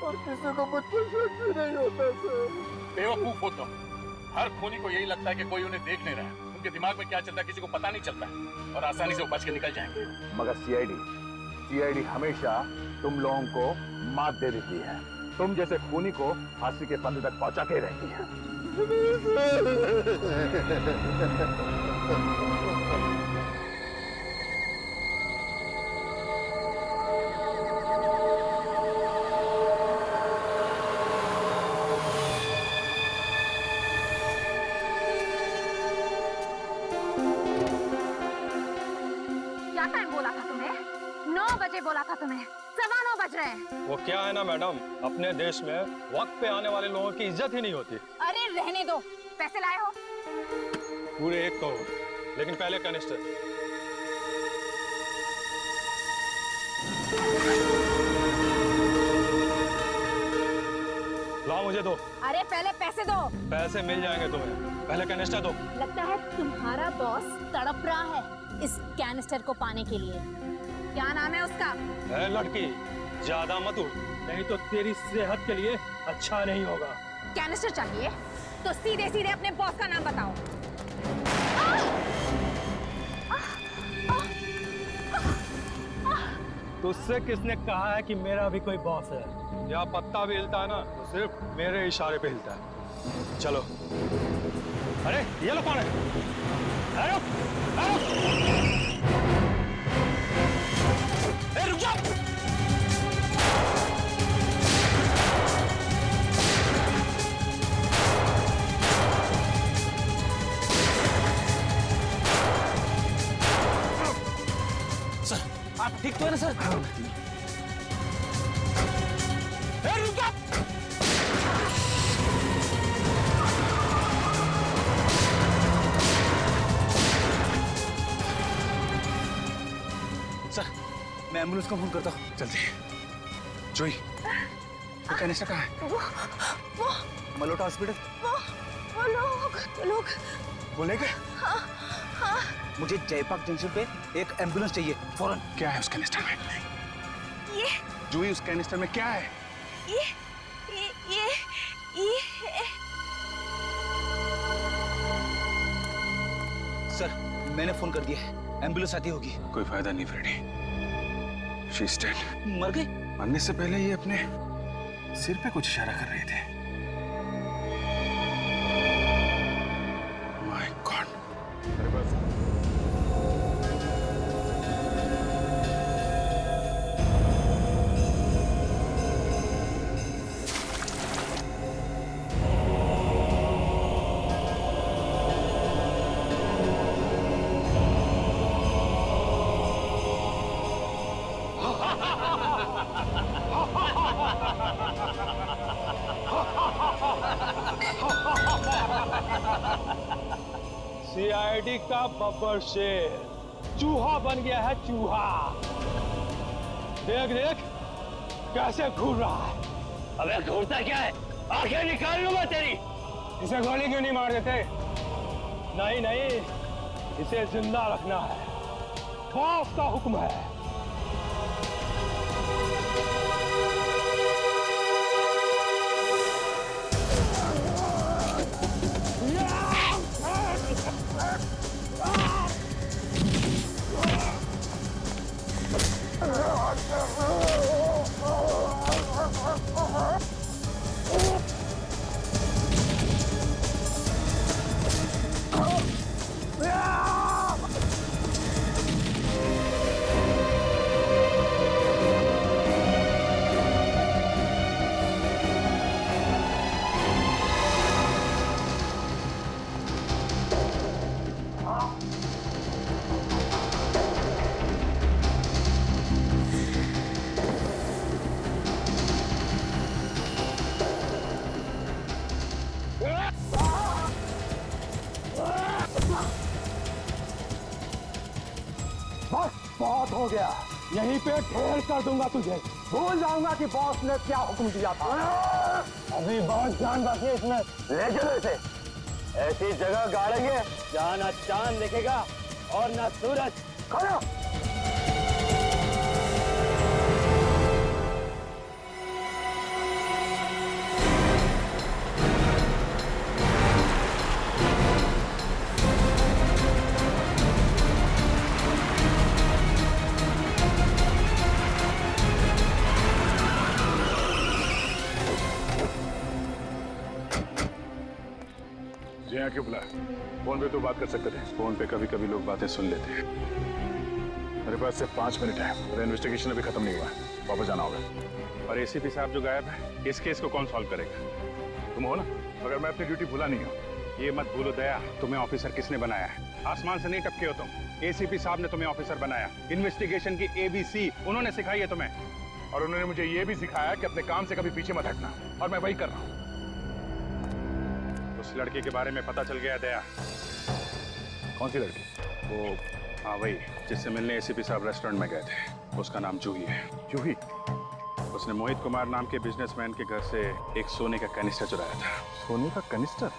S11: और किसी को मुझ पर शक भी नहीं होता सर।
S4: बेवकूफ हो तुम। हर खूनी को यही लगता है कि कोई उन्हें देख नहीं रहा है। उनके दिमाग में क्या चलता है किसी को पता नहीं चलता है और आसानी से वो बच के निकल जाएंगे।
S9: मगर सीआईडी हमेशा तुम लोगों को मात दे देती है। तुम जैसे खूनी को फांसी के फंदे तक पहुंचा के रहती है।
S18: क्या टाइम बोला था तुम्हें? 9 बजे बोला था तुम्हें, 9:15 बज रहे हैं।
S10: वो क्या है ना मैडम, अपने देश में वक्त पे आने वाले लोगों की इज्जत ही नहीं होती।
S18: अरे रहने दो, पैसे लाए हो?
S10: पूरे 1 करोड़, लेकिन पहले कैनिस्टर। लाओ मुझे दो।
S18: अरे पहले पैसे दो।
S10: पैसे मिल जाएंगे तुम्हें, पहले कैनिस्टर दो।
S18: लगता है तुम्हारा बॉस तड़प रहा है इस कैनिस्टर को पाने के लिए। क्या नाम है उसका?
S10: है लड़की, ज्यादा मत उड़, नहीं तो तेरी सेहत के लिए अच्छा नहीं होगा।
S18: कैनिस्टर चाहिए तो सीधे सीधे अपने बॉस का नाम बताओ।
S10: तुझसे किसने कहा है कि मेरा भी कोई बॉस है? या पत्ता भी हिलता है ना तो सिर्फ मेरे इशारे पे हिलता है। चलो। अरे ये लो कौन है?
S5: रुक जा।
S7: सर आप ठीक तो है ना सर?
S5: रुक जा।
S7: सर मैं एम्बुलेंस को फोन करता हूँ जल्दी। जोई वो कैनिस्टर कहाँ है?
S14: वो
S7: मलोटा हॉस्पिटल।
S14: वो लोग
S7: वो ले गए?
S14: हाँ हाँ।
S7: मुझे जयपाक जंक्शन पे एक एम्बुलेंस चाहिए फौरन।
S9: क्या है उस कैनिस्टर में?
S14: ये
S9: जोई उस कैनिस्टर में क्या है?
S14: ये
S7: सर मैंने फोन कर दिया है, एम्बुलेंस आती होगी।
S9: कोई फायदा नहीं फ्रेडी, शी इज डेड।
S7: मर गई?
S9: मरने से पहले ये अपने सिर पे कुछ इशारा कर रहे थे। My God.
S3: सीआईडी का बब्बर शेर चूहा बन गया है, चूहा। देख देख कैसे घूर रहा है।
S5: अबे घूरता क्या है? आंखें निकाल लूंगा तेरी।
S3: इसे गोली क्यों नहीं मार देते? नहीं नहीं, इसे जिंदा रखना है, बॉस का हुक्म है। बहुत हो गया, यहीं पे ढेर कर दूंगा तुझे। भूल जाऊंगा कि बॉस ने क्या हुक्म दिया था। अभी बहुत जान बाकी है इसमें। ले चलो इसे, ऐसी जगह गाड़ेंगे जहाँ ना चांद दिखेगा और ना सूरज। खड़ो।
S9: यहाँ क्यों बुलाया? फोन पे तो बात कर सकते थे। फोन पे कभी कभी लोग बातें सुन लेते हैं। मेरे पास सिर्फ 5 मिनट है और इन्वेस्टिगेशन अभी खत्म नहीं हुआ है, वापस जाना होगा।
S3: और एसीपी साहब जो गायब है, इस केस को कौन सॉल्व करेगा? तुम हो ना? मगर मैं अपनी ड्यूटी भूला नहीं हूँ। ये मत भूलो दया, तुम्हें ऑफिसर किसने बनाया है? आसमान से नहीं टपके हो तुम। एसीपी साहब ने तुम्हें ऑफिसर बनाया। इन्वेस्टिगेशन की ABC उन्होंने सिखाई है तुम्हें।
S9: और उन्होंने मुझे ये भी सिखाया कि अपने काम से कभी पीछे मत हटना, और मैं वही कर रहा हूँ।
S3: उस लड़के के बारे में पता चल गया दया।
S9: कौन सी लड़की?
S3: वो हाँ वही जिससे मिलने एसीपी साहब रेस्टोरेंट में गए थे। उसका नाम जूही है।
S9: जूही?
S3: उसने मोहित कुमार नाम के बिजनेसमैन के घर से एक सोने का कैनिस्टर चुराया था।
S9: सोने का कैनिस्टर?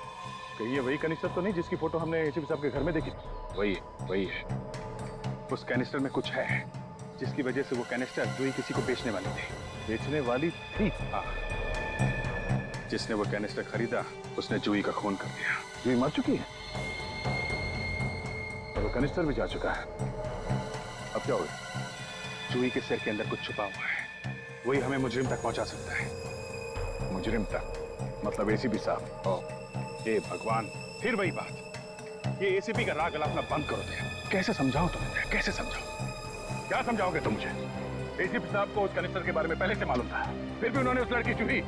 S9: कहीं ये वही कैनिस्टर तो नहीं जिसकी फोटो हमने एसीपी साहब के घर में देखी?
S3: वही है। उस कैनिस्टर में कुछ है जिसकी वजह से वो कैनिस्टर जूही किसी को बेचने वाली थी।
S9: बेचने वाली थी?
S3: हाँ। जिसने वो कैनिस्टर खरीदा उसने जूही का खून कर दिया।
S9: जूही मर चुकी है और वो कैनिस्टर भी जा चुका है। अब क्या होगा?
S3: जूही के सिर के अंदर कुछ छुपा हुआ है, वही हमें मुजरिम तक पहुंचा सकता है।
S9: मुजरिम तक? मतलब एसीपी साहब?
S3: हे भगवान, फिर वही बात। ये एसीपी का राग गलाफना बंद करो दे। कैसे समझाओ तुम्हें, कैसे समझाओ? क्या समझाओगे तुम मुझे? एसीपी साहब को उस कनिस्टर के बारे में पहले से मालूम था, फिर भी उन्होंने उस लड़की चुनी,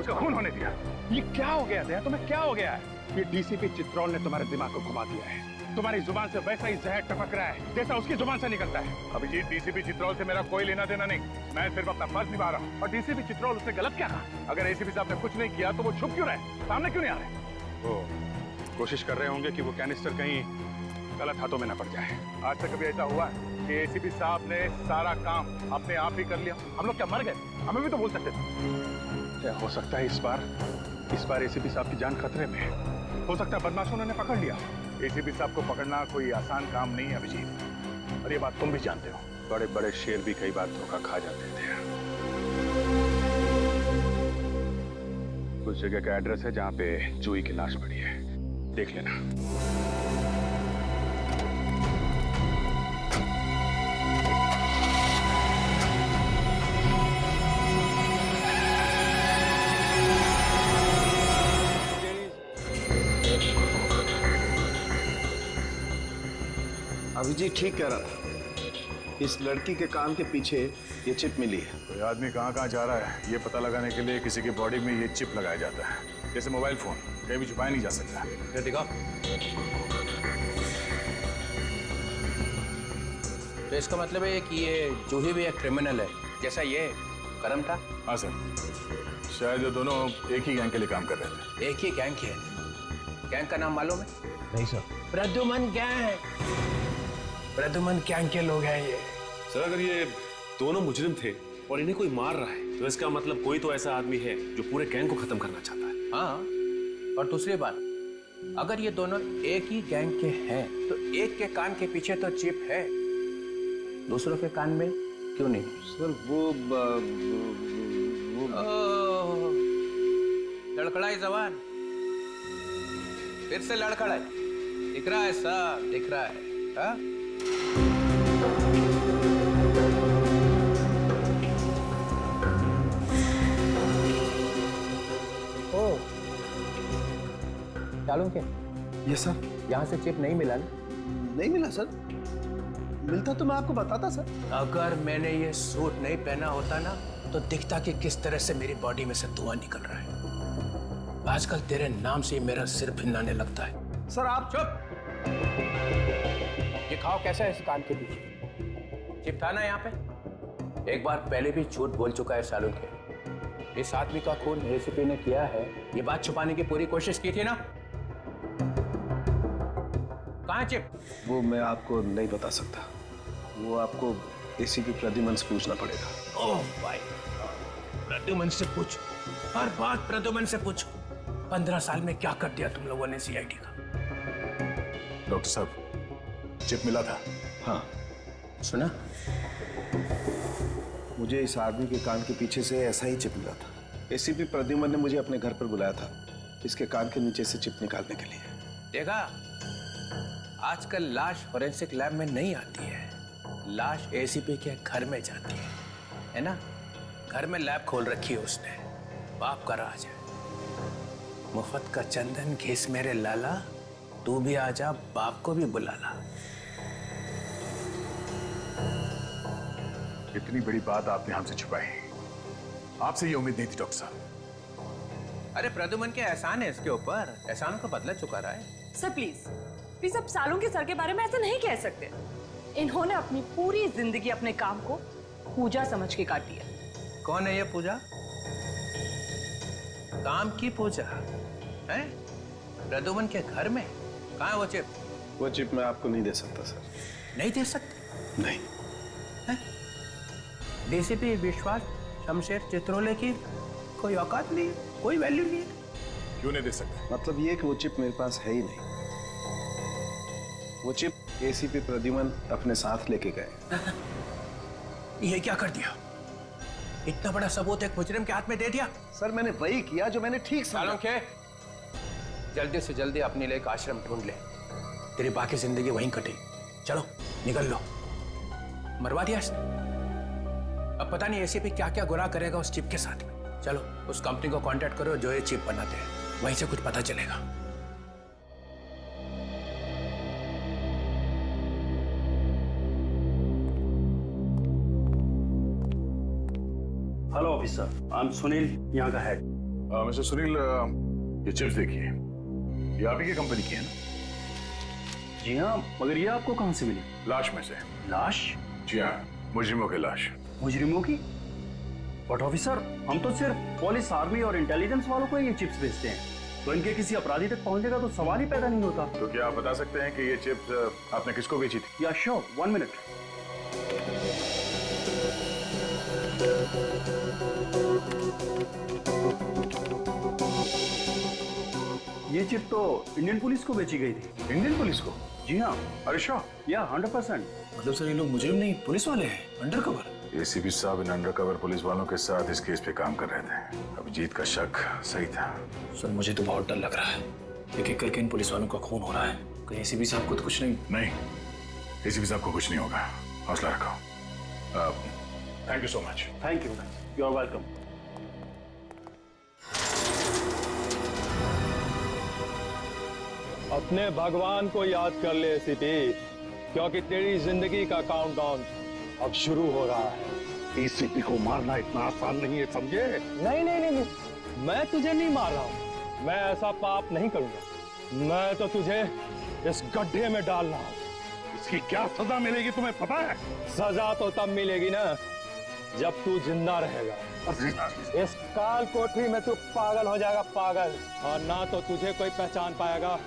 S3: उसका खून होने दिया। ये क्या हो गया दया, तुम्हें क्या हो गया है? ये डीसीपी चित्रोल ने तुम्हारे दिमाग को घुमा दिया है। तुम्हारी जुबान से वैसा ही जहर टपक रहा है जैसा उसकी जुबान से निकलता है। अभिजीत, डीसीपी चित्रोल से मेरा कोई लेना देना नहीं, मैं सिर्फ अपना फर्ज निभा रहा हूँ। और डीसीपी चित्रोल उसने गलत क्या कहा? अगर एसीपी साहब ने कुछ नहीं किया तो वो छुप क्यों रहे, सामने क्यों नहीं आ रहे? वो कोशिश कर रहे होंगे कि वो कैनिस्टर कहीं गलत हाथों में न पड़ जाए। आज तक कभी ऐसा हुआ है कि एसीपी साहब ने सारा काम अपने आप ही कर लिया? हम लोग क्या मर गए? हमें भी तो बोल सकते थे। क्या हो सकता है इस बार एसीपी साहब की जान खतरे में है। हो सकता है बदमाशों ने पकड़ लिया। एसीपी साहब को पकड़ना कोई आसान काम नहीं है अभिजीत, और ये बात तुम भी जानते हो। बड़े बड़े शेर भी कई बार धोखा खा जाते थे। कुछ जगह का एड्रेस है जहां पे जूही की लाश पड़ी है, देख लेना।
S11: अभिजीत ठीक कह रहा था, इस लड़की के कान के पीछे ये चिप मिली है।
S9: कोई आदमी कहाँ जा रहा है ये पता लगाने के लिए किसी की बॉडी में ये चिप लगाया जाता है, जैसे मोबाइल फोन, कहीं भी छुपाया नहीं जा सकता।
S5: ये दिखाओ। तो इसका मतलब है कि ये जूही भी एक क्रिमिनल है, जैसा ये करम था?
S9: हाँ सर, शायद ये दोनों एक ही गैंग के लिए काम कर रहे थे।
S5: एक ही गैंग के? गैंग का नाम मालूम है?
S9: नहीं sir.
S5: Pradyuman gang, Pradyuman gang के लोग हैं ये।
S16: सर अगर ये दोनों मुजरिम थे और इन्हें कोई मार रहा है तो इसका मतलब कोई तो ऐसा आदमी है जो पूरे गैंग को खत्म करना चाहता है।
S5: हाँ, और दूसरी बात, अगर ये दोनों एक ही गैंग के हैं तो एक के कान के पीछे तो चिप है, दूसरों के कान में क्यों नहीं?
S11: सर वो
S5: लड़खड़ाई जवान, फिर से लड़खड़ाई। दिख रहा है सब, दिख रहा है। हाँ? ओ, चालू क्या?
S11: Yes sir.
S5: यहाँ से चिप नहीं मिला ना?
S11: नहीं मिला सर, मिलता तो मैं आपको बताता सर।
S5: अगर मैंने ये सूट नहीं पहना होता ना तो दिखता कि किस तरह से मेरी बॉडी में से धुआं निकल रहा है। आजकल तेरे नाम से मेरा सिर भिन्नाने लगता है।
S11: सर आप
S5: चुप। ये खाओ कैसा है इस कान के पीछे? चिप था ना यहाँ पे? एक बार पहले भी झूठ बोल चुका है सालों के। इस आदमी का खून एसीपी ने किया है, ये बात छुपाने की पूरी कोशिश की थी ना? कहाँ चिप?
S11: वो मैं आपको नहीं बता सकता, वो आपको एसीपी प्रद्युमन से पूछना पड़ेगा।
S5: ओह भाई, प्रद्युमन से पूछ, हर बात प्रद्युमन से पूछ। 15 साल में क्या कर दिया तुम लोगों ने सीआईडी का?
S9: डॉक्टर साहब, चिप मिला था।
S11: हाँ
S5: सुना?
S11: मुझे इस आदमी के कान के पीछे से ऐसा ही चिप मिला था। एसीपी प्रद्युमन ने मुझे अपने घर पर बुलाया था इसके कान के नीचे से चिप निकालने के लिए।
S5: देखा, आजकल लाश फोरेंसिक लैब में नहीं आती है, लाश एसीपी के घर में जाती है ना? घर में लैब खोल रखी है उसने, बाप का राज है। मुफ्त का चंदन घिस मेरे लाला, तू भी आजा, बाप को भी बुला ला।
S9: इतनी बड़ी बात आपने हमसे छुपाई, आपसे ये उम्मीद नहीं थी डॉक्टर साहब।
S5: अरे प्रद्युमन के एहसान है इसके ऊपर, एहसानों का बदला चुका रहा है।
S14: सर प्लीज आप सालों के सर के बारे में ऐसा नहीं कह सकते। इन्होंने अपनी पूरी जिंदगी अपने काम को पूजा समझ के काटी है।
S5: कौन है ये पूजा? काम की पूजा है? प्रद्युमन के घर में? कहाँ है वो चिप?
S11: वो चिप मैं आपको नहीं दे सकता सर।
S5: नहीं दे सकते?
S11: नहीं।
S5: डीसीपी विश्वास शमशेर चित्रोले की कोई औकात नहीं, कोई वैल्यू नहीं है।
S9: क्यों नहीं दे सकते?
S11: मतलब ये कि वो चिप मेरे पास है ही नहीं। वो चिप एसीपी प्रद्युमन अपने साथ लेके गए।
S5: ये क्या कर दिया? इतना बड़ा सबूत एक मुजरिम के हाथ में दे दिया?
S11: सर मैंने वही किया जो मैंने ठीक समझा।
S5: के जल्दी से जल्दी अपने लिए एक आश्रम ढूंढ ले, तेरी बाकी जिंदगी वहीं कटे। चलो निकल लो। मरवा दिया इसने, अब पता नहीं एसीपी क्या क्या गुनाह करेगा उस चिप के साथ में। चलो उस कंपनी को कांटेक्ट करो जो ये चिप बनाते हैं, वहीं से कुछ पता चलेगा।
S19: Hello officer, I am Sunil, यहाँ का हेड।
S9: मिस्टर सुनील, ये चिप्स देखिए, ये आप ही की कंपनी की है ना?
S19: जी हाँ, मगर ये आपको कहाँ से मिली?
S9: लाश में से।
S19: लाश?
S9: जी हाँ, मुजरिमों की लाश।
S19: मुजरिमों की? बट ऑफिसर, हम तो सिर्फ पुलिस, आर्मी और इंटेलिजेंस वालों को ये चिप्स बेचते हैं, तो इनके किसी अपराधी तक पहुंचने का तो सवाल ही पैदा नहीं होता।
S9: तो क्या आप बता सकते हैं कि ये चिप्स आपने किसको बेची थी?
S19: या श्योर, 1 मिनट। ये चिप तो इंडियन पुलिस को बेची गई थी।
S9: इंडियन पुलिस को?
S19: जी हाँ।
S9: अरे श्योर?
S19: या 100%।
S5: मतलब सर ये लोग मुजरिम नहीं, पुलिस वाले हैं, अंडरकवर।
S9: एसीपी साहब इन अंडरकवर पुलिस वालों के साथ इस केस पे काम कर रहे थे। अभिजीत का शक सही था।
S5: सर मुझे तो बहुत डर लग रहा है, एक एक करके इन पुलिस वालों का खून हो रहा है। कहीं एसीपी साहब को तो कुछ नहीं?
S9: नहीं, एसीपी साहब को कुछ नहीं होगा, हौसला रखो। Thank you so much.
S19: Thank you, you are welcome.
S3: अपने भगवान को याद कर ले एसीपी, क्योंकि तेरी जिंदगी का काउंटडाउन अब शुरू हो रहा है। एसीपी को मारना इतना आसान नहीं है, समझे? नहीं नहीं नहीं, मैं तुझे नहीं मार रहा हूँ, मैं ऐसा पाप नहीं करूंगा। मैं तो तुझे इस गड्ढे में डाल रहा हूँ। इसकी क्या सजा मिलेगी तुम्हें पता है? सजा तो तब मिलेगी ना जब तू जिंदा रहेगा। इस काल कोठरी में तू पागल हो जाएगा, पागल, और ना तो तुझे कोई पहचान पाएगा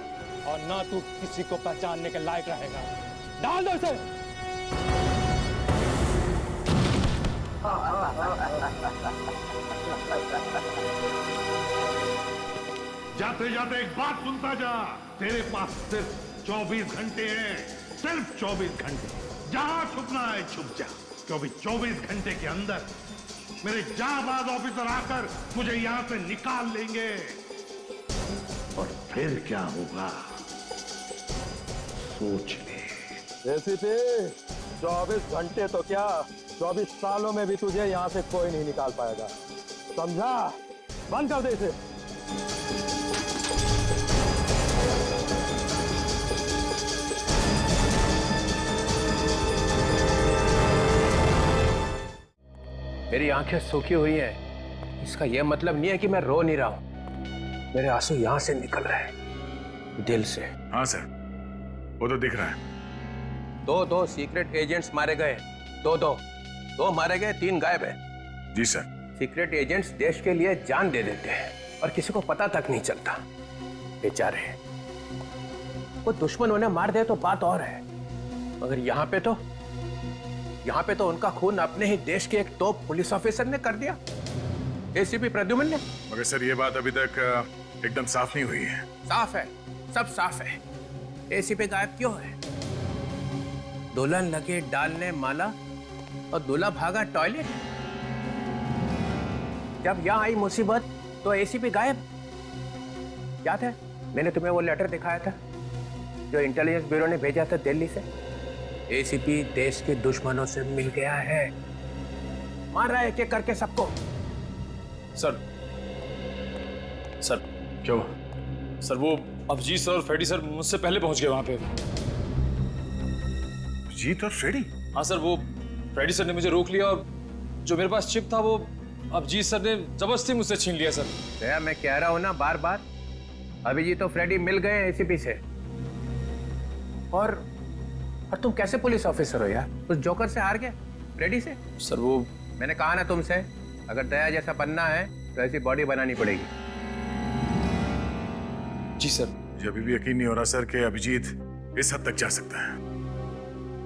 S3: और ना तू किसी को पहचानने के लायक रहेगा। डाल दो इसे।
S2: जाते जाते एक बात सुनता जा, तेरे पास सिर्फ 24 घंटे हैं, सिर्फ 24 घंटे। जहां छुपना है छुप जा, क्योंकि 24 घंटे के अंदर मेरे जाबाज ऑफिसर आकर मुझे यहां से निकाल लेंगे। और फिर क्या होगा सोच ले।
S3: एसीपी, 24 घंटे तो क्या, 24 सालों में भी तुझे यहाँ से कोई नहीं निकाल पाएगा, समझा? बंद कर दे इसे।
S5: मेरी आंखें सूखी हुई हैं, इसका यह मतलब नहीं है कि मैं रो नहीं रहा हूं। मेरे आंसू यहां से निकल रहे हैं, दिल से।
S9: हाँ सर, वो तो दिख रहा है।
S5: दो सीक्रेट एजेंट्स मारे गए, दो मारे गए, 3 गायब हैं।
S9: जी सर।
S5: सीक्रेट एजेंट्स देश के लिए जान दे देते हैं और किसी को पता तक नहीं चलता, बेचारे। वो दुश्मन उन्हें मार दे तो बात और है, मगर यहाँ पे तो उनका खून अपने ही देश के एक टॉप पुलिस ऑफिसर ने कर दिया, एसीपी प्रद्युमन ने।
S9: मगर सर ये बात अभी तक एकदम साफ नहीं हुई है।
S5: साफ है, सब साफ है। एसीपी गायब क्यों है? दुल्हन लगे डालने माला और दूल्हा भागा टॉयलेट। जब यहाँ आई मुसीबत तो एसीपी गायब। याद है मैंने तुम्हें वो लेटर दिखाया था जो इंटेलिजेंस ब्यूरो ने भेजा था दिल्ली से? एसीपी देश के दुश्मनों से मिल गया है, मार रहा है एक एक करके सबको।
S15: सर
S9: क्या हुआ?
S15: सर वो अभिजीत सर और फ्रेडी सर मुझसे पहले पहुंच गए वहां पे।
S9: अभिजीत और फ्रेडी?
S15: हाँ सर, वो फ्रेडी सर ने मुझे रोक लिया और जो मेरे पास चिप था वो अभिजीत सर ने जबरदस्ती मुझसे छीन लिया सर।
S5: दया, मैं कह रहा हूं ना बार बार, अभिजीत और फ्रेडी मिल गए एसीपी से। और तुम कैसे पुलिस ऑफिसर हो यार? उस जोकर से हार गए, फ्रेडी से?
S15: सर वो
S5: मैंने कहा ना तुमसे, अगर दया जैसा बनना है तो ऐसी बॉडी बनानी पड़ेगी।
S15: जी सर।
S9: मुझे अभी भी यकीन नहीं हो रहा सर कि अभिजीत इस हद तक जा सकता है।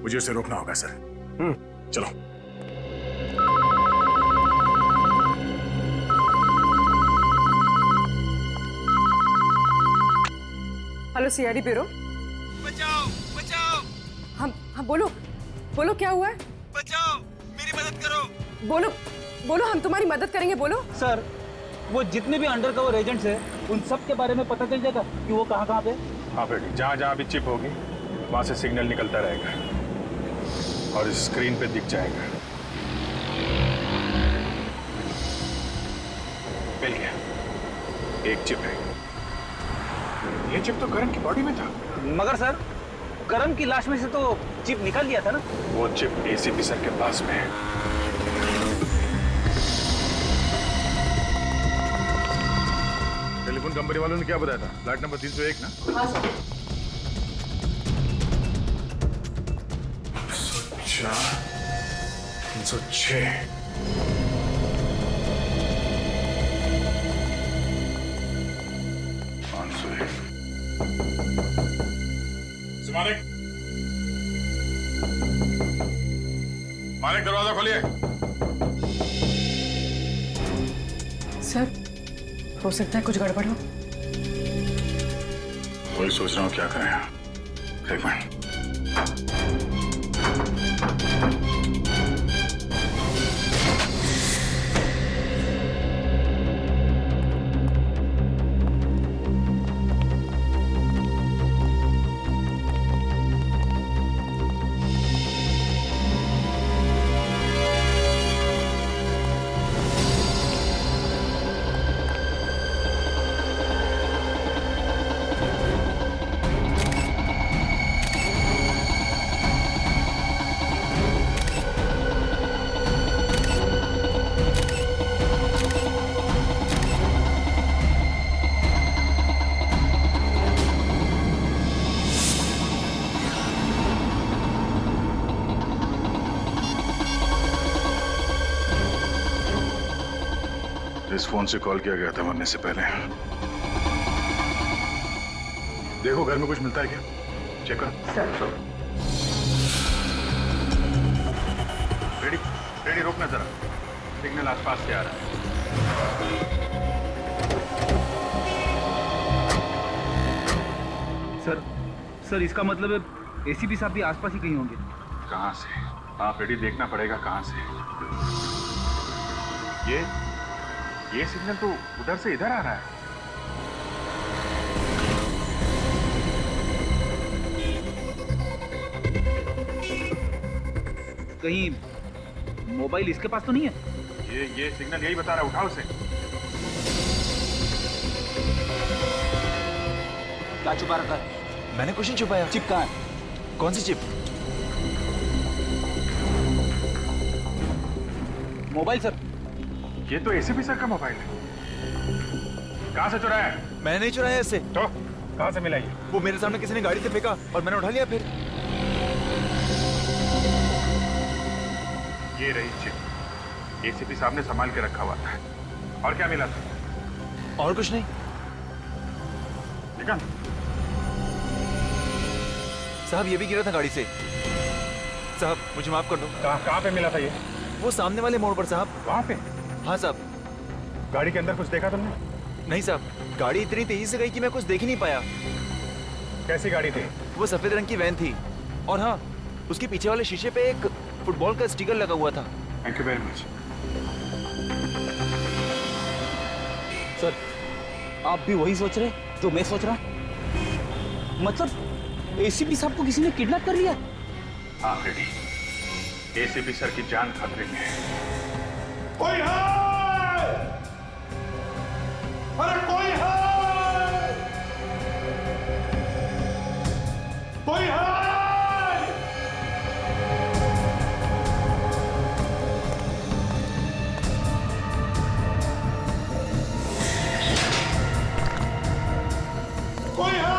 S9: मुझे उसे रोकना होगा सर। चलो।
S14: Hello CID bureau.
S12: बचाओ बचाओ।
S14: हाँ बोलो क्या हुआ है?
S12: बचाओ, मेरी मदद करो।
S14: बोलो हम तुम्हारी मदद करेंगे, बोलो।
S8: सर, वो जितने भी अंडरकवर एजेंट्स हैं उन सब के बारे में पता चल जाएगा कि वो कहाँ पे?
S3: हाँ बेटी, जहाँ जहाँ भी चिप होगी वहाँ से सिग्नल निकलता रहेगा और स्क्रीन पे दिख जाएगा। मिल गया, एक चिप है। ये चिप तो करण की बॉडी में था।
S8: मगर सर, करण की लाश में से तो चिप निकाल लिया था ना?
S3: वो चिप एसीपी सर के पास में है।
S9: कंपनी वालों ने क्या बताया था? फ्लैट नंबर 301 ना?
S14: हाँ सर।
S9: 306
S3: मालिक, मालिक दरवाजा खोलिए।
S14: सर, हो सकता है कुछ गड़बड़ हो।
S9: वही सोच रहा हूँ क्या करें। एक मिनट। इस फोन से कॉल किया गया था मरने से पहले। देखो घर में कुछ मिलता है क्या? चेक करो। रेडी रेडी, रोकना जरा। सिग्नल आसपास से आ रहा है।
S8: सर इसका मतलब है एसीपी साहब भी आसपास ही कहीं होंगे।
S9: कहां से? आप रेडी, देखना पड़ेगा कहां से। ये सिग्नल तो उधर से इधर आ रहा है।
S8: कहीं मोबाइल इसके पास तो नहीं है?
S9: ये सिग्नल यही बता रहा है, उठाओ उसे।
S8: क्या छुपा रखा है?
S7: मैंने कुछ नहीं छुपाया।
S8: चिप कहाँ है?
S7: कौन सी चिप?
S8: Mobile sir.
S9: ये तो एसीपी सर का मोबाइल है। कहां से चुराया है?
S7: मैंने नहीं चुराया इससे।
S9: तो कहां से मिला ये?
S7: वो मेरे सामने किसी ने गाड़ी से फेंका और मैंने उठा लिया। फिर
S9: ये रही चिप, एसीपी साहब ने संभाल के रखा हुआ था। और क्या मिला था?
S7: और कुछ नहीं।
S9: निकाल।
S7: साहब ये भी गिरा था गाड़ी से। साहब मुझे माफ कर दो।
S9: कहां पे मिला था ये?
S7: वो सामने वाले मोड़ पर साहब।
S9: वहां पे?
S7: हाँ साहब।
S9: गाड़ी के अंदर कुछ देखा तुमने?
S7: नहीं साहब, गाड़ी इतनी तेजी से गई कि मैं कुछ देख ही नहीं पाया।
S9: कैसी गाड़ी थी?
S7: वो सफेद रंग की वैन थी और हाँ, उसके पीछे वाले शीशे पे एक फुटबॉल का स्टिकर लगा हुआ था।
S9: Thank you very much.
S8: Sir, आप भी वही सोच रहे जो मैं सोच रहा? मतलब एसीपी साहब को किसी ने किडनैप कर लिया?
S9: हाँ रेडी, एसीपी सर की जान खतरे में है।
S2: कोई है? अरे कोई है? कोई है? कोई है?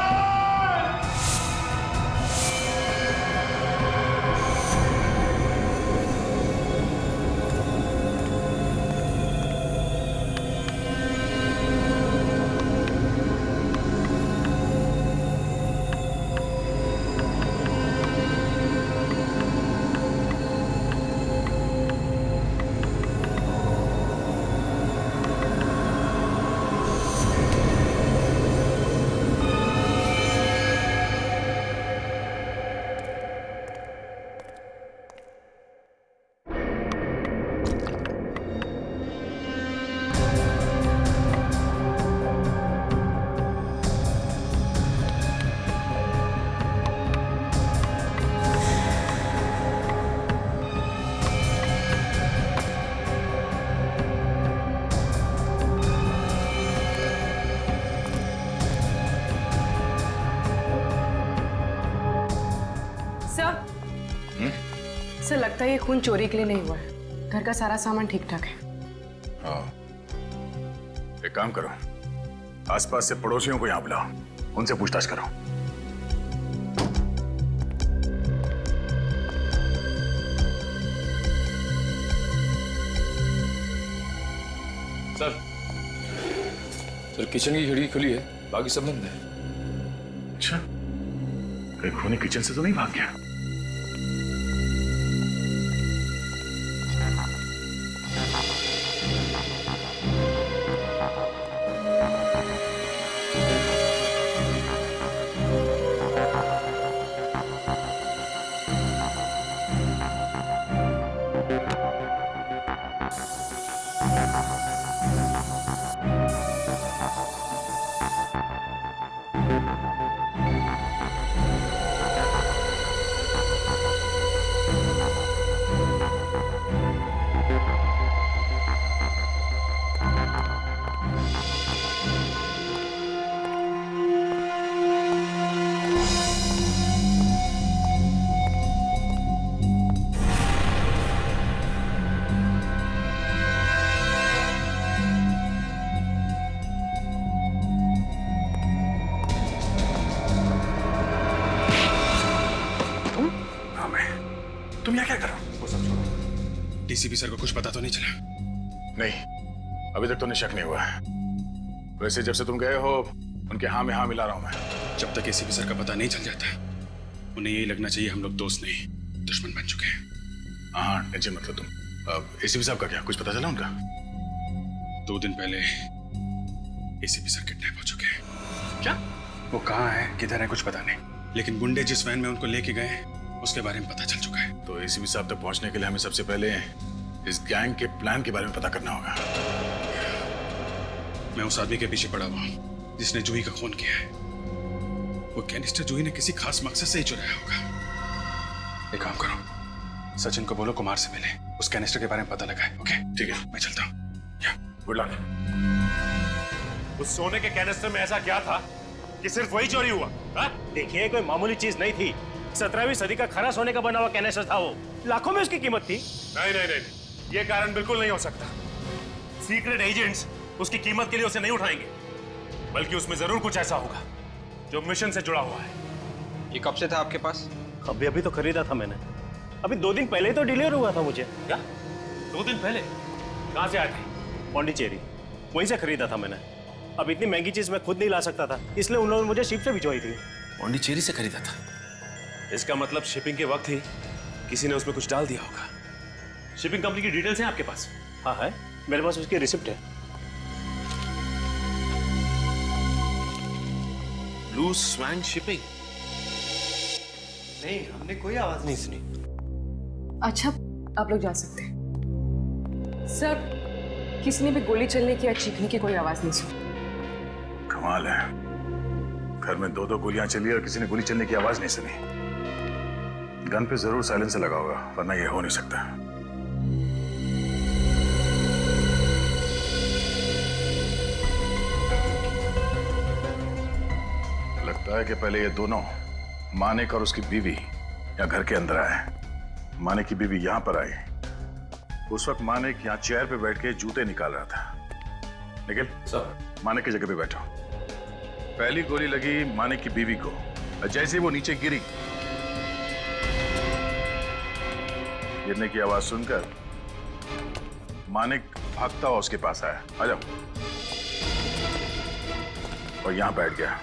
S14: सर लगता है ये खून चोरी के लिए नहीं हुआ है। घर का सारा सामान ठीक ठाक है।
S9: हाँ, एक काम करो, आसपास से पड़ोसियों को यहां बुलाओ, उनसे पूछताछ करो।
S15: सर किचन की खिड़की खुली है, बाकी सब बंद है।
S9: अच्छा, कहीं खूनी किचन से तो नहीं भाग गया? तुम यहाँ क्या कर रहे हो? वो सब छोड़ो।
S16: डीसीपी सर को कुछ पता तो नहीं चला?
S9: नहीं, अभी तक तो निशक नहीं हुआ है। वैसे जब से तुम गए हो उनके हाँ में हाँ मिला रहा हूं मैं।
S16: जब तक एसीपी सर का पता नहीं चल जाता, उन्हें यही लगना चाहिए हम लोग दोस्त नहीं दुश्मन बन चुके हैं।
S9: हाँ, टेंशन मत लो तुम। एसीपी साहब का क्या कुछ पता चला उनका?
S16: 2 दिन पहले एसीपी सर किडनैप हो चुके हैं।
S9: क्या?
S16: वो कहाँ है, किधर है, कुछ पता नहीं, लेकिन गुंडे जिस वैन में उनको लेके गए उसके बारे में पता चल चुका है।
S9: तो एसीपी साहब तक पहुंचने के लिए हमें सबसे पहले इस गैंग के प्लान के बारे में पता करना होगा।
S16: मैं उस आदमी के पीछे पड़ा हुआ हूँ जिसने जूही का खून किया है। वो कैनिस्टर जूही ने किसी खास मकसद से ही चुराया होगा। एक काम करो, सचिन को बोलो कुमार से मिले, उस कैनिस्टर के बारे में पता लगाए। ओके
S9: ठीक है,
S16: मैं चलता हूँ।
S9: Good luck.
S4: उस सोने के कैनिस्टर में ऐसा क्या था कि सिर्फ वही चोरी हुआ?
S10: देखिए, कोई मामूली चीज नहीं थी। 17वीं सदी का खरा सोने का बना हुआ कैनिस्टर था वो। लाखों में उसकी कीमत थी।
S4: नहीं नहीं नहीं, ये कारण बिल्कुल नहीं हो सकता। सीक्रेट एजेंट्स उसकी कीमत के लिए उसे नहीं उठाएंगे, बल्कि उसमें जरूर कुछ ऐसा होगा जो मिशन से जुड़ा हुआ है।
S6: ये कब से था आपके पास?
S10: अभी अभी तो खरीदा था मैंने। अभी 2 दिन पहले ही तो डिलीवर हुआ था मुझे।
S4: क्या? 2 दिन पहले? कहां से आए थे?
S10: पौंडीचेरी, वहीं से खरीदा था मैंने। अब इतनी महंगी चीज मैं खुद नहीं ला सकता था, इसलिए उन लोगों ने मुझे शिप से भिजवाई थी।
S16: पौंडीचेरी से खरीदा था?
S4: इसका मतलब शिपिंग के वक्त ही किसी ने उसमें कुछ डाल दिया होगा। शिपिंग कंपनी की डिटेल्स हैं आपके पास?
S10: हाँ है, मेरे पास उसकी रिसिप्ट है।
S16: Blue swan shipping?
S10: नहीं, हमने कोई आवाज नहीं सुनी।
S20: अच्छा, आप लोग जा सकते हैं। सर, किसी ने भी गोली चलने की या चीखने की कोई आवाज नहीं सुनी।
S9: कमाल है, घर में 2-2 गोलियां चली और किसी ने गोली चलने की आवाज नहीं सुनी। गन पे जरूर साइलेंसर लगा होगा, वरना ये हो नहीं सकता। लगता है कि पहले ये दोनों, मानिक और उसकी बीवी, यहाँ घर के अंदर आए। मानिक की बीवी यहाँ पर आई। उस वक्त मानिक यहाँ चेयर पे बैठ के जूते निकाल रहा था। निखिल सर, मानिक की जगह पे बैठो। पहली गोली लगी मानिक की बीवी को, और जैसे ही वो नीचे गिरी, गिरने की आवाज सुनकर मानिक भागता हुआ उसके पास आया। आ जाओ। और यहां बैठ गया।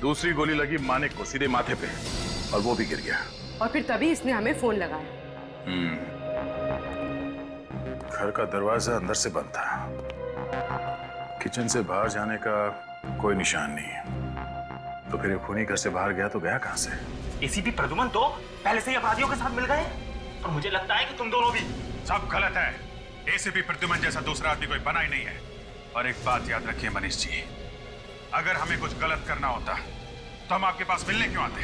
S9: दूसरी गोली लगी मानिक को सीधे माथे पे, और वो भी गिर गया।
S20: और फिर तभी इसने हमें फोन लगाया।
S9: घर का दरवाजा अंदर से बंद था। किचन से बाहर जाने का कोई निशान नहीं। तो फिर ये खूनी घर से बाहर गया तो गया कहां से?
S8: एसीपी प्रद्युमन तो पहले से ही अपराधियों के साथ मिल गए, और मुझे लगता है कि तुम दोनों भी।
S4: सब गलत है। एसीपी प्रद्युमन जैसा दूसरा आदमी कोई बना ही नहीं है। और एक बात याद रखिए मनीष जी, अगर हमें कुछ गलत करना होता तो हम आपके पास मिलने क्यों आते?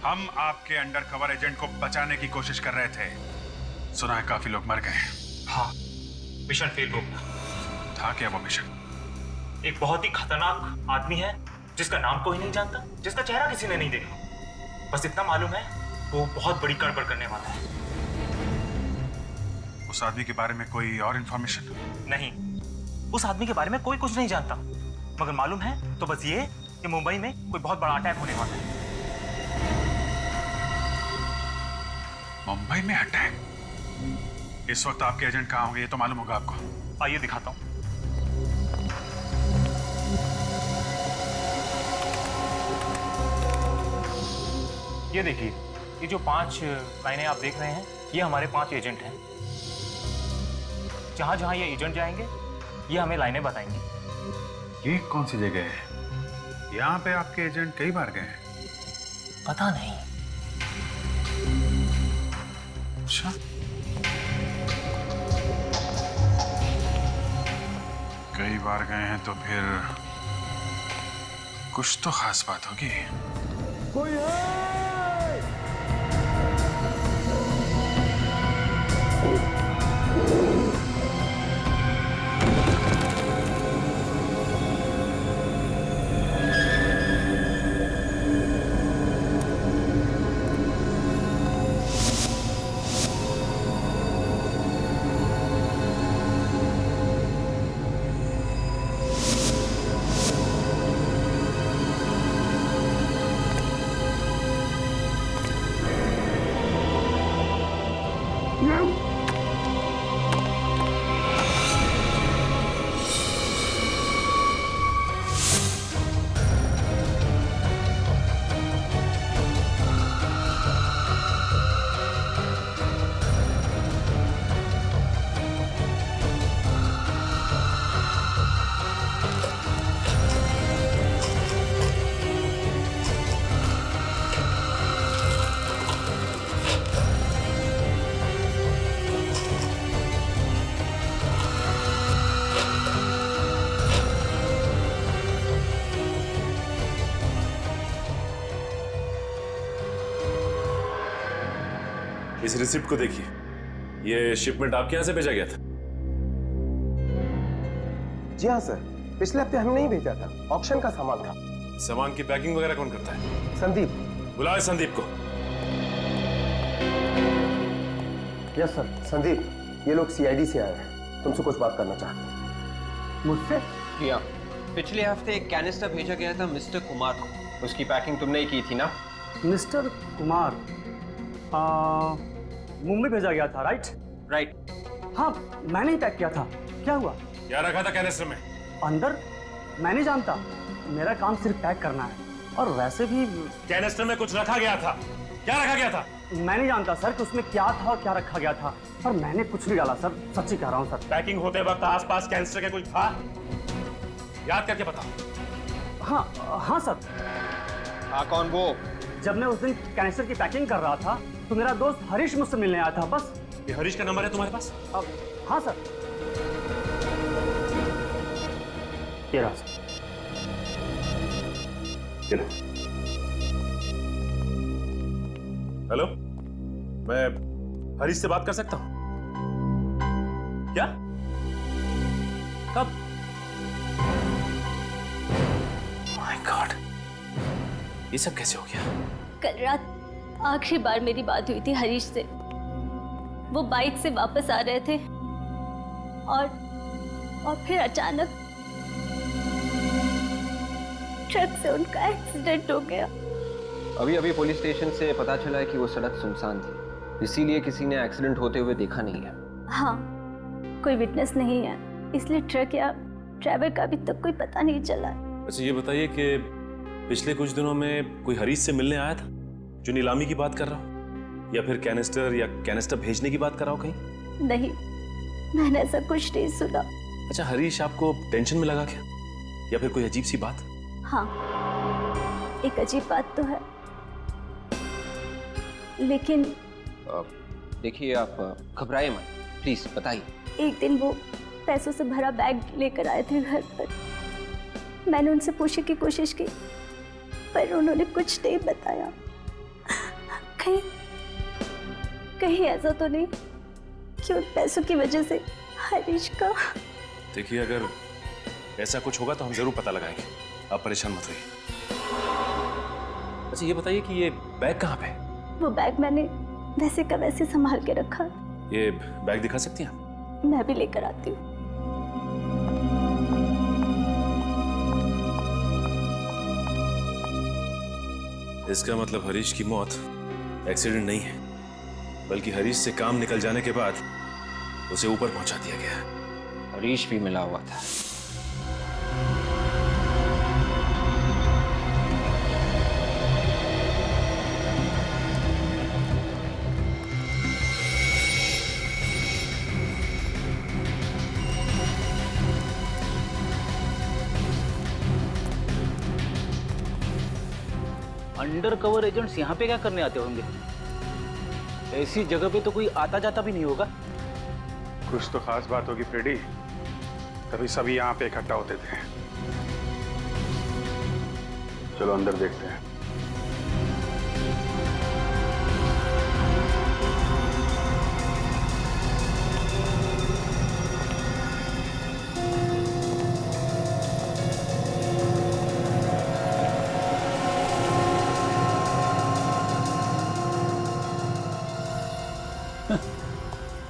S4: हम आपके अंडर कवर एजेंट को बचाने की कोशिश कर रहे थे। सुना है काफी लोग मर गए।
S8: हाँ, मिशन फेल हो गया।
S4: था क्या वो मिशन?
S8: एक बहुत ही खतरनाक आदमी है जिसका नाम कोई नहीं जानता, जिसका चेहरा किसी ने नहीं देखा। बस इतना मालूम है वो बहुत बड़ी गड़बड़ करने वाला है।
S4: उस आदमी के बारे में कोई और इंफॉर्मेशन?
S8: नहीं, उस आदमी के बारे में कोई कुछ नहीं जानता। मगर मालूम है तो बस ये कि मुंबई में कोई बहुत बड़ा अटैक होने वाला है।
S16: मुंबई में अटैक? इस वक्त आपके एजेंट कहाँ होंगे ये तो मालूम होगा आपको।
S8: आइए दिखाता हूँ। ये देखिए, ये जो 5 लाइनें आप देख रहे हैं, ये हमारे 5 एजेंट हैं। जहां जहां ये एजेंट जाएंगे, ये हमें लाइनें बताएंगे।
S16: ये कौन सी जगह है? यहाँ पे आपके एजेंट कई बार गए हैं।
S8: पता नहीं।
S16: अच्छा, कई बार गए हैं तो फिर कुछ तो खास बात होगी।
S17: कोई है?
S21: इस रिसिप्ट को देखिए, ये शिपमेंट आपके यहाँ से भेजा गया था?
S22: जी हाँ सर, पिछले हफ्ते हमने ही भेजा था, ऑक्शन का सामान था।
S21: सामान की पैकिंग वगैरह कौन करता है?
S22: संदीप।
S21: बुलाओ संदीप को।
S22: Yes sir. संदीप, ये लोग सीआईडी से आए हैं, तुमसे कुछ बात करना चाहते हैं।
S6: मुझसे? जी हाँ, पिछले हफ्ते एक कैनिस्टर भेजा गया था मिस्टर कुमार को, उसकी पैकिंग तुमने ही की थी ना?
S19: मिस्टर कुमार मुंबई भेजा गया था, राइट?
S6: राइट।
S19: हाँ, मैंने ही पैक किया था। क्या हुआ?
S21: क्या रखा था कैनिस्टर में?
S19: अंदर? मैं नहीं जानता, मेरा काम सिर्फ पैक करना है। और वैसे भी
S21: कैनिस्टर में कुछ रखा गया था। क्या रखा गया था?
S19: मैं नहीं जानता सर कि उसमें क्या था और क्या रखा गया था, पर मैंने कुछ नहीं डाला सर, सच्ची कह रहा हूँ सर।
S21: पैकिंग होते वक्त आसपास कैनिस्टर के कुछ था? याद करके बताओ।
S19: हाँ सर।
S6: हाँ, कौन वो?
S19: जब मैं उस दिन कैनिस्टर की पैकिंग कर रहा था तो मेरा दोस्त हरीश मुझसे मिलने आया था, बस।
S21: ये हरीश का नंबर है तुम्हारे पास?
S19: हाँ सर। ये रहा सर।
S21: हेलो, मैं हरीश से बात कर सकता हूं? क्या? कब? माय गॉड, ये सब कैसे हो गया?
S13: कल रात आखिरी बार मेरी बात हुई थी हरीश से। वो बाइक से वापस आ रहे थे और फिर अचानक ट्रक से उनका एक्सीडेंट हो गया।
S6: अभी पुलिस स्टेशन से पता चला है कि वो सड़क सुनसान थी, इसीलिए किसी ने एक्सीडेंट होते हुए देखा नहीं है।
S13: हाँ, कोई विटनेस नहीं है, इसलिए ट्रक या ड्राइवर का अभी तक कोई पता नहीं चला।
S21: अच्छा, ये बताइए कि पिछले कुछ दिनों में कोई हरीश से मिलने आया था जो नीलामी की बात कर रहा हो, या फिर कैनिस्टर भेजने की बात कर रहा हो कहीं?
S13: नहीं, मैंने ऐसा कुछ नहीं सुना।
S21: अच्छा, हरीश आपको टेंशन में लगा क्या, या फिर कोई अजीब सी बात?
S13: हाँ, एक अजीब बात तो है, लेकिन
S6: देखिए आप घबराइए मत, प्लीज बताइए।
S13: एक दिन वो पैसों से भरा बैग लेकर आए थे घर पर। मैंने उनसे पूछने की कोशिश की, पर उन्होंने कुछ नहीं बताया। कहीं ऐसा तो नहीं कि उन पैसों की वजह से हरीश का।
S21: देखिए, अगर ऐसा कुछ होगा तो हम जरूर पता लगाएंगे, आप परेशान मत होइए। अच्छा, ये बताइए कि ये बैग कहाँ पे?
S13: वो बैग मैंने वैसे का वैसे संभाल के रखा।
S21: ये बैग दिखा सकती हैं आप?
S13: मैं भी लेकर आती हूँ।
S21: इसका मतलब हरीश की मौत एक्सीडेंट नहीं है, बल्कि हरीश से काम निकल जाने के बाद उसे ऊपर पहुंचा दिया गया।
S6: हरीश भी मिला हुआ था।
S8: अंडर कवर एजेंट्स यहाँ पे क्या करने आते होंगे? ऐसी जगह पे तो कोई आता जाता भी नहीं होगा।
S9: कुछ तो खास बात होगी फ्रेडी, तभी सभी यहाँ पे इकट्ठा होते थे। चलो अंदर देखते हैं।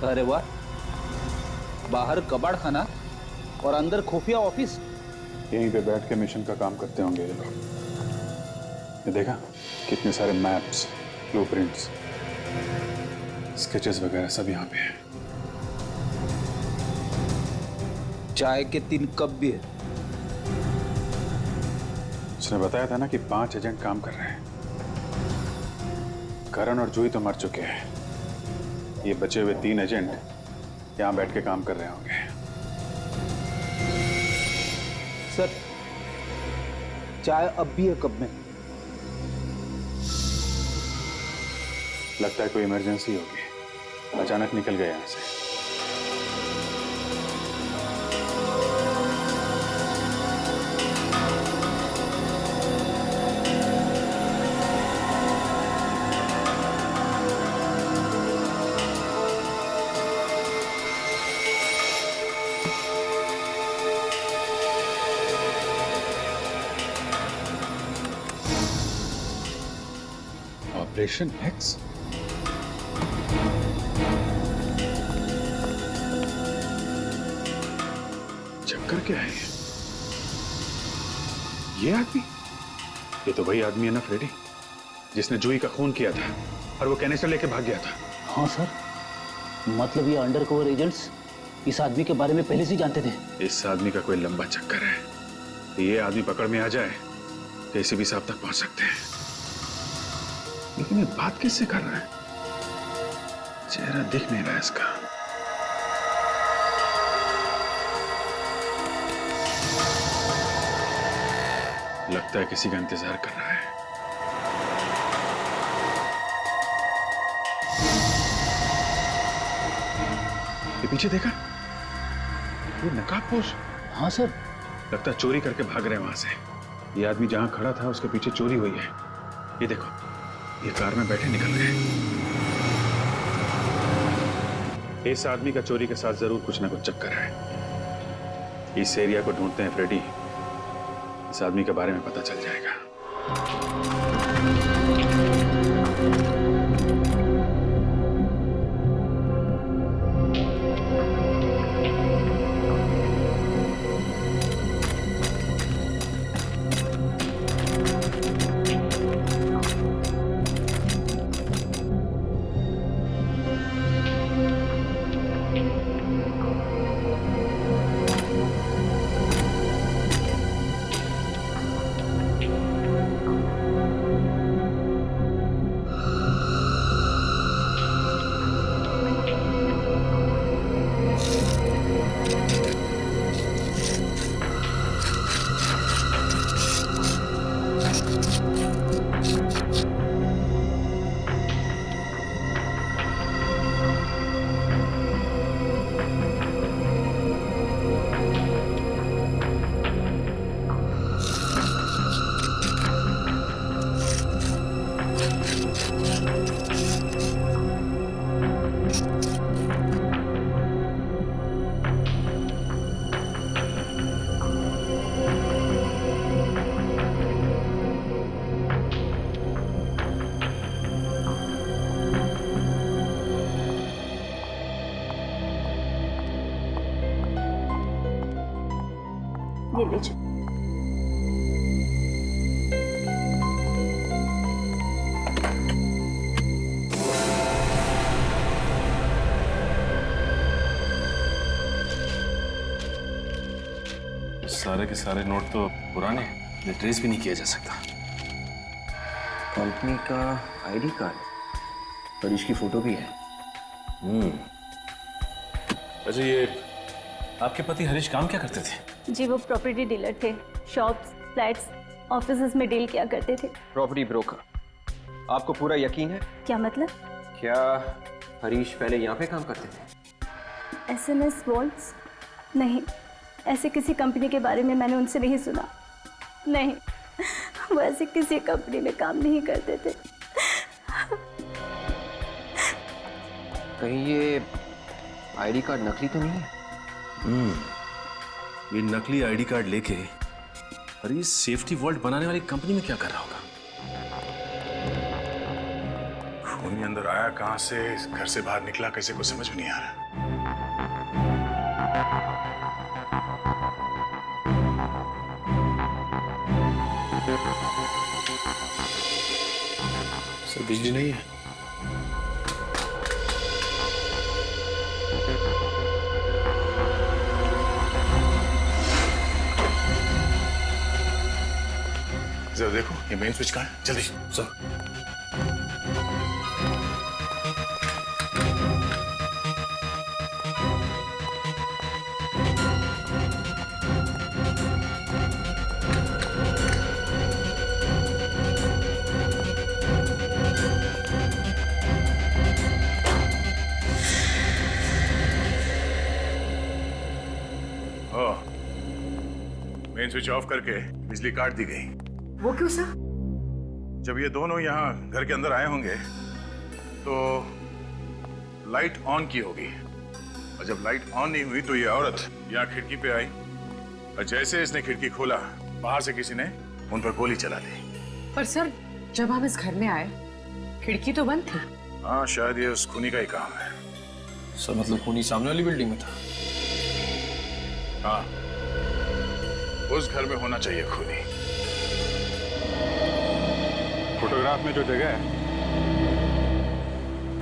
S8: अरे वाह, बाहर कबाड़ खाना और अंदर खुफिया ऑफिस।
S9: यहीं पे बैठ के मिशन का काम करते होंगे ये लोग। ये देखा कितने सारे मैप्स, ब्लूप्रिंट्स, स्केचेस वगैरह सब यहाँ पे हैं।
S8: चाय के 3 कप भी है।
S9: उसने बताया था ना कि 5 एजेंट काम कर रहे हैं। करण और जूही तो मर चुके हैं, ये बचे हुए 3 एजेंट यहां बैठ के काम कर रहे होंगे।
S8: सर, चाय अब भी है कप में।
S9: लगता है कोई इमरजेंसी होगी, अचानक निकल गए यहां से। Operation x? चक्कर क्या है ये आदमी? ये तो वही आदमी है ना फ्रेडी, जिसने जूही का खून किया था और वो कैनिस्टर लेके भाग गया था।
S8: हाँ सर, मतलब ये अंडरकवर एजेंट्स इस आदमी के बारे में पहले से जानते थे।
S9: इस आदमी का कोई लंबा चक्कर है। ये आदमी पकड़ में आ जाए तो एसीपी साहब तक पहुंच सकते हैं। लेकिन ये बात किससे कर रहा है? चेहरा दिख नहीं रहा है इसका। लगता है किसी का इंतजार कर रहा है। ये पीछे देखा, ये नकाबपोश।
S8: हाँ सर,
S9: लगता है चोरी करके भाग रहे हैं वहां से। ये आदमी जहां खड़ा था उसके पीछे चोरी हुई है। ये देखो, ये कार में बैठे निकल गए। इस आदमी का चोरी के साथ जरूर कुछ ना कुछ चक्कर है। इस एरिया को ढूंढते हैं फ्रेडी, इस आदमी के बारे में पता चल जाएगा।
S13: ये लीजिए।
S21: सारे के सारे नोट तो पुराने हैं, इन्हें ट्रेस भी नहीं किया जा सकता।
S6: कंपनी का आईडी कार्ड, हरीश की फोटो भी है।
S21: अच्छा, ये आपके पति हरीश काम क्या करते थे?
S13: जी वो प्रॉपर्टी डीलर थे, शॉप्स, फ्लैट्स, ऑफिसेज में डील किया करते थे।
S6: Property broker. आपको पूरा यकीन है?
S13: क्या मतलब?
S6: क्या हरीश पहले यहाँ पे काम करते थे?
S13: SNS walls? नहीं, ऐसे किसी कंपनी के बारे में मैंने उनसे नहीं सुना। नहीं, वो ऐसे किसी कंपनी में काम नहीं करते थे।
S6: कहीं ये आईडी कार्ड नकली तो नहीं है?
S21: ये नकली आईडी कार्ड लेके हरीश सेफ्टी वॉल्ट बनाने वाली कंपनी में क्या कर रहा होगा?
S9: खूनी अंदर आया कहां से, इस घर से बाहर निकला कैसे, को समझ में नहीं आ रहा।
S21: सर बिजली नहीं है।
S9: जरा देखो ये मेन स्विच कहाँ है, जल्दी सर। मेन स्विच ऑफ करके बिजली काट दी गई।
S20: वो क्यों सर?
S9: जब ये दोनों यहाँ घर के अंदर आए होंगे तो लाइट ऑन की होगी, और जब लाइट ऑन नहीं हुई तो ये औरत यहाँ खिड़की पे आई, और जैसे इसने खिड़की खोला बाहर से किसी ने उन पर गोली चला दी।
S20: पर सर जब हम इस घर में आए खिड़की तो बंद थी।
S9: हाँ, शायद ये उस खूनी का ही काम है।
S21: सर मतलब खूनी सामने वाली बिल्डिंग में था?
S9: हाँ, उस घर में होना चाहिए खूनी।
S3: फोटोग्राफ में जो जगह है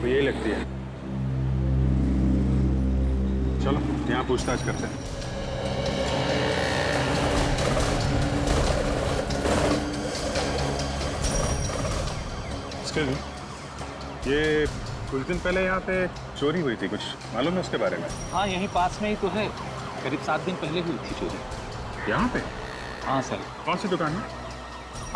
S3: वो यही लगती है। चलो यहाँ पूछताछ करते हैं। ये कुछ दिन पहले यहाँ पे चोरी हुई थी, कुछ मालूम है उसके बारे में?
S8: हाँ, यहीं पास में ही तो है, करीब 7 दिन पहले हुई थी चोरी।
S3: यहाँ पे?
S8: हाँ सर।
S3: कौन सी दुकान है?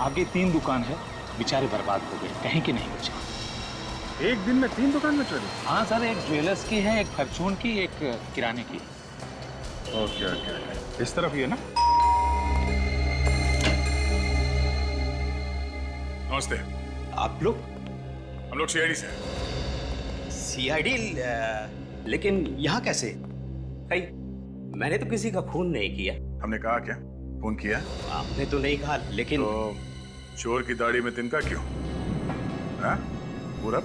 S8: आगे 3 दुकान है, बेचारे बर्बाद हो गए, कहीं के नहीं बचे।
S3: एक दिन में 3 दुकान में चोरी?
S8: हाँ सर, एक ज्वेलर्स की है, एक फॉर्चून की, एक किराने की।
S3: ओके ओके, इस तरफ ही है ना?
S9: नमस्ते।
S1: आप लोग?
S9: हम लोग सीआईडी से।
S1: सीआईडी? लेकिन यहाँ कैसे? भाई मैंने तो किसी का खून नहीं किया।
S9: हमने कहा क्या खून किया?
S1: आपने तो नहीं कहा, लेकिन
S9: तो चोर की दाढ़ी में तिनका क्यों? हाँ? पूरब?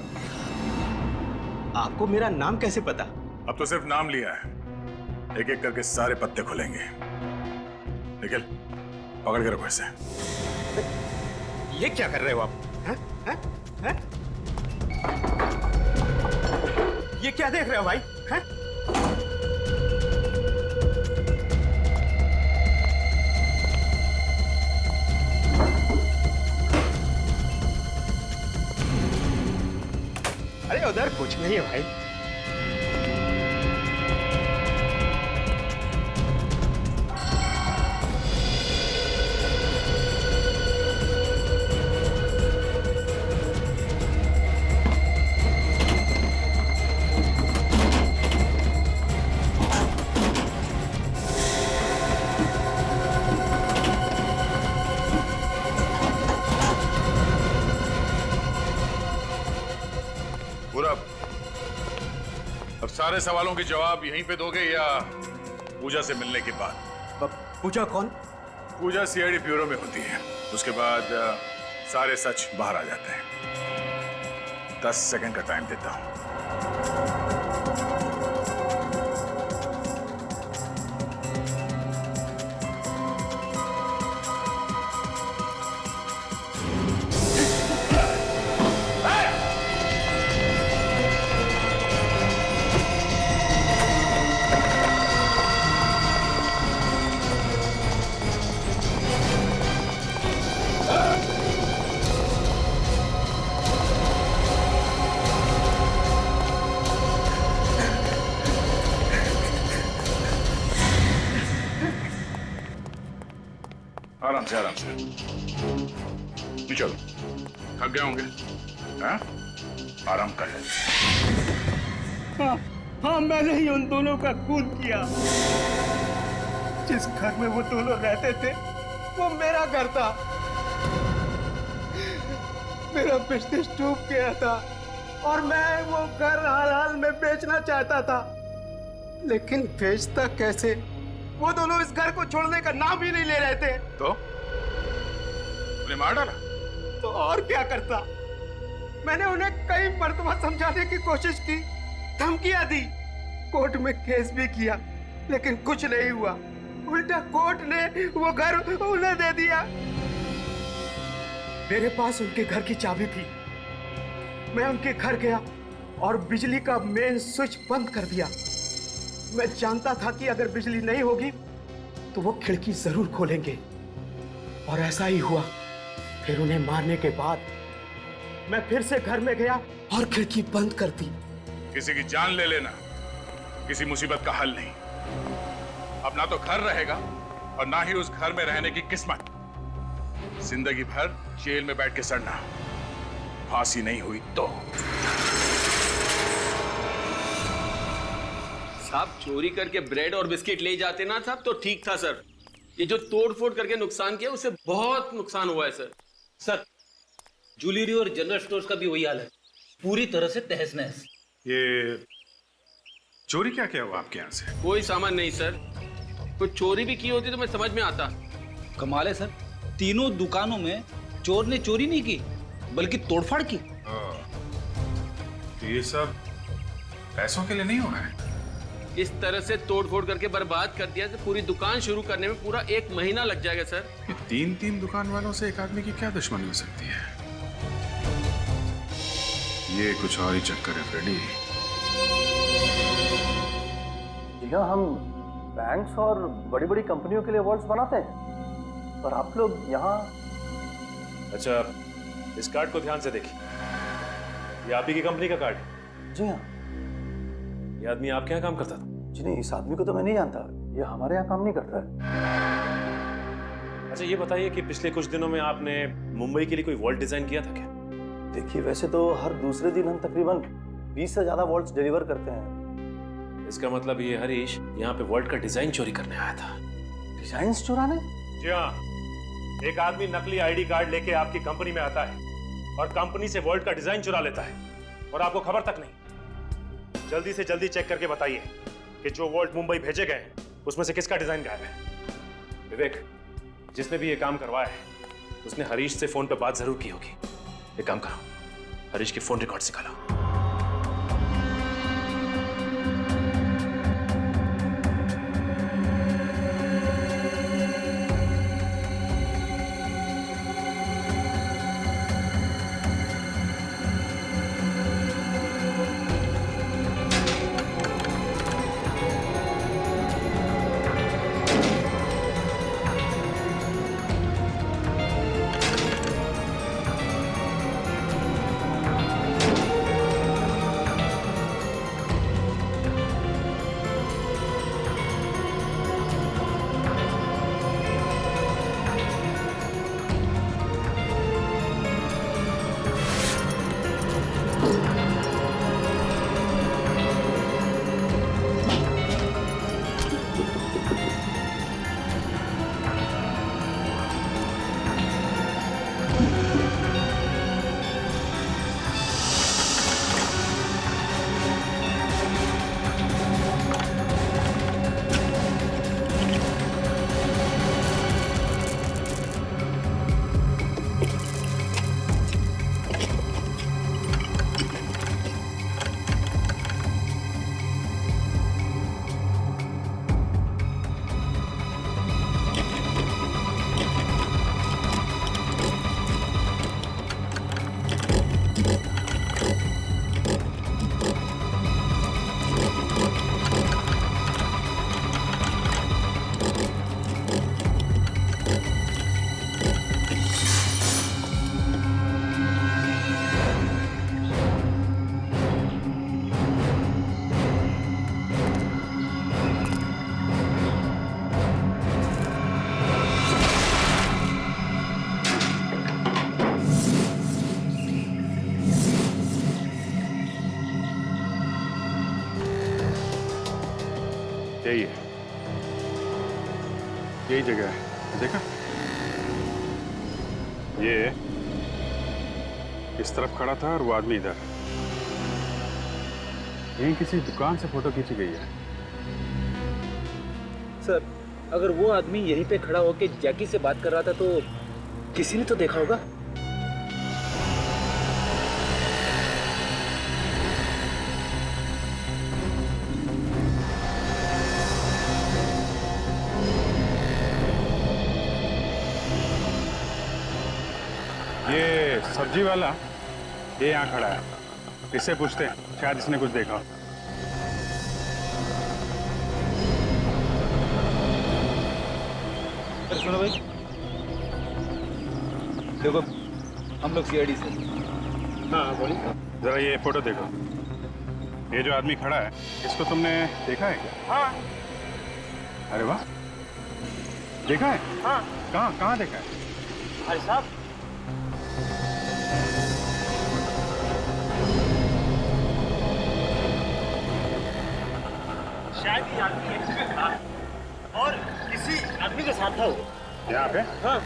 S1: आपको मेरा नाम कैसे पता?
S9: अब तो सिर्फ नाम लिया है, एक एक करके सारे पत्ते खुलेंगे। निखिल, पकड़ के रखो इसे।
S1: ये क्या कर रहे हो आप? हैं? हैं? हैं? ये क्या देख रहे हो भाई? हैं? अरे उधर कुछ नहीं है भाई।
S9: अब सारे सवालों के जवाब यहीं पे दोगे या पूजा से मिलने के बाद?
S1: पूजा कौन?
S9: पूजा सीआईडी ब्यूरो में होती है, उसके बाद सारे सच बाहर आ जाते हैं। 10 सेकंड का टाइम देता हूं।
S4: आराम से आराम से। नहीं चलो, थक गए होंगे, हाँ? आराम कर ले।
S17: हाँ, हाँ, मैंने ही उन दोनों का खून किया। जिस घर में वो दोनों रहते थे वो मेरा घर था। मेरा बिजनेस डूब गया था और मैं वो घर हाल हाल में बेचना चाहता था, लेकिन बेचता कैसे? वो दोनों इस घर को छोड़ने का नाम ही नहीं ले रहे थे।
S4: तो उन्हें मार डाला?
S17: तो और क्या करता? मैंने उन्हें कई मर्तबा समझाने की कोशिश की, धमकियां दी, कोर्ट में केस भी किया, लेकिन कुछ नहीं हुआ। उल्टा कोर्ट ने वो घर उन्हें दे दिया। मेरे पास उनके घर की चाबी थी। मैं उनके घर गया और बिजली का मेन स्विच बंद कर दिया। मैं जानता था कि अगर बिजली नहीं होगी तो वो खिड़की जरूर खोलेंगे, और ऐसा ही हुआ। फिर उन्हें मारने के बाद मैं फिर से घर में गया और खिड़की बंद कर दी।
S4: किसी की जान ले लेना किसी मुसीबत का हल नहीं। अब ना तो घर रहेगा और ना ही उस घर में रहने की किस्मत। जिंदगी भर जेल में बैठ के सड़ना, फांसी नहीं हुई तो।
S11: साहब चोरी करके ब्रेड और बिस्किट ले जाते ना साहब तो ठीक था सर। ये जो तोड़ फोड़ करके नुकसान किया उससे बहुत नुकसान हुआ है सर।
S8: सर ज्वेलरी और जनरल स्टोर्स का भी वही हाल है, पूरी तरह से तहस नहस।
S16: ये चोरी क्या क्या हुआ आपके यहाँ से?
S11: कोई सामान नहीं सर। कुछ चोरी भी की होती तो मैं समझ में आता।
S8: कमाल है सर, तीनों दुकानों में चोर ने चोरी नहीं की बल्कि तोड़फाड़ की।
S16: तो ये सब पैसों के लिए नहीं हुआ है?
S11: इस तरह से तोड़ फोड़ करके बर्बाद कर दिया तो पूरी दुकान शुरू करने में पूरा 1 महीना लग जाएगा सर।
S16: ये तीन दुकान वालों से एक आदमी की क्या दुश्मनी हो सकती है? ये कुछ और ही चक्कर है फ्रेडी।
S22: जी हाँ, हम बैंक्स और बड़ी बड़ी कंपनियों के लिए वॉल्ट्स बनाते हैं, पर आप लोग यहाँ।
S21: अच्छा, इस कार्ड को ध्यान से देखिए। ये आप ही की कंपनी का कार्ड है?
S22: जी हाँ।
S21: ये आदमी आपके यहाँ काम करता था?
S22: जी नहीं, इस आदमी को तो मैं नहीं जानता। ये हमारे यहाँ काम नहीं करता है।
S21: अच्छा ये बताइए कि पिछले कुछ दिनों में आपने मुंबई के लिए कोई वॉल्ट डिजाइन किया था क्या?
S22: देखिए, वैसे तो हर दूसरे दिन हम तकरीबन 20 से ज्यादा वॉल्ट्स डिलीवर करते हैं।
S21: इसका मतलब ये हरीश यहाँ पे वॉल्ट का डिजाइन चोरी करने आया था।
S22: डिजाइन चुराने?
S21: जी हाँ, एक आदमी नकली आईडी कार्ड लेके आपकी कंपनी में आता है और कंपनी से वॉल्ट का डिजाइन चुरा लेता है और आपको खबर तक नहीं। जल्दी से जल्दी चेक करके बताइए कि जो वॉल्ट मुंबई भेजे गए उसमें से किसका डिजाइन गायब है। विवेक, जिसने भी ये काम करवाया है उसने हरीश से फोन पे बात जरूर की होगी। एक काम करो, हरीश के फोन रिकॉर्ड निकालो।
S16: यही है, यही जगह है, देखा? ये इस तरफ खड़ा था और वो आदमी इधर। यहीं किसी दुकान से फोटो खींची गई है।
S8: सर, अगर वो आदमी यहीं पे खड़ा होकर जैकी से बात कर रहा था तो किसी ने तो देखा होगा।
S16: ये सब्जी वाला ये यहाँ खड़ा है, इससे पूछते हैं, शायद इसने कुछ देखा।
S8: सुनो भाई, देखो हम लोग सीआईडी से।
S16: हाँ बोलिए। जरा ये फोटो देखो, ये जो आदमी खड़ा है इसको तुमने देखा है क्या? हाँ। अरे वाह, देखा है? हाँ। कहाँ देखा है?
S8: अरे साहब, शायद ये आदमी यहीं पे खड़ा है और किसी आदमी के साथ था वो।
S16: यहाँ पे?
S8: हाँ।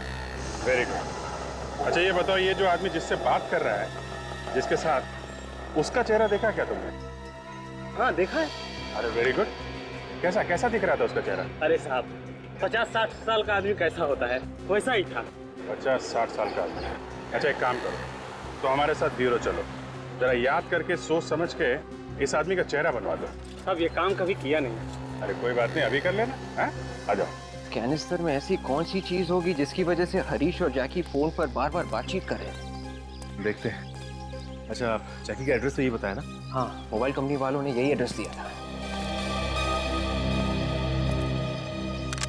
S16: Very good. अच्छा ये बताओ, ये जो आदमी जिससे बात कर रहा है, जिसके साथ, उसका चेहरा देखा क्या तुमने?
S8: हाँ देखा है।
S16: अरे वेरी गुड। कैसा दिख रहा था उसका चेहरा?
S8: अरे साहब, 50-60 साल का आदमी कैसा होता है वैसा ही था।
S16: 50-60 साल का आदमी। अच्छा एक काम करो, तो हमारे साथ ब्यूरो चलो, जरा याद करके सोच समझ के इस आदमी का चेहरा बनवा दो।
S8: अब ये काम कभी किया नहीं।
S16: अरे कोई बात नहीं, अभी कर लेना। हैं? आ जाओ।
S6: कैनिस्टर में ऐसी कौन सी चीज होगी जिसकी वजह से हरीश और जैकी फोन पर बार बार बातचीत कर रहे हैं?
S15: देखते हैं। अच्छा, जैकी का एड्रेस तो ये बताया ना?
S6: हाँ, मोबाइल कंपनी वालों ने यही एड्रेस दिया था।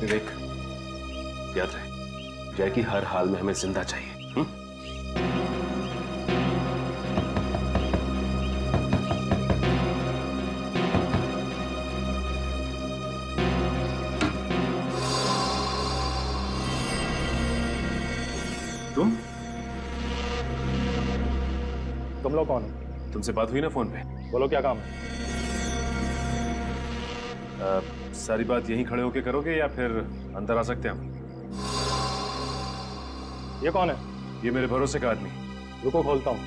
S15: विवेक, याद रहे, जैकी हर हाल में हमें जिंदा चाहिए।
S21: तुम लोग कौन हो?
S15: तुमसे बात हुई ना फोन पे?
S21: बोलो क्या काम है?
S15: सारी बात यहीं खड़े होके करोगे या फिर अंदर आ सकते हैं हम?
S21: ये कौन है?
S15: ये मेरे भरोसे का आदमी।
S21: रुको खोलता हूँ।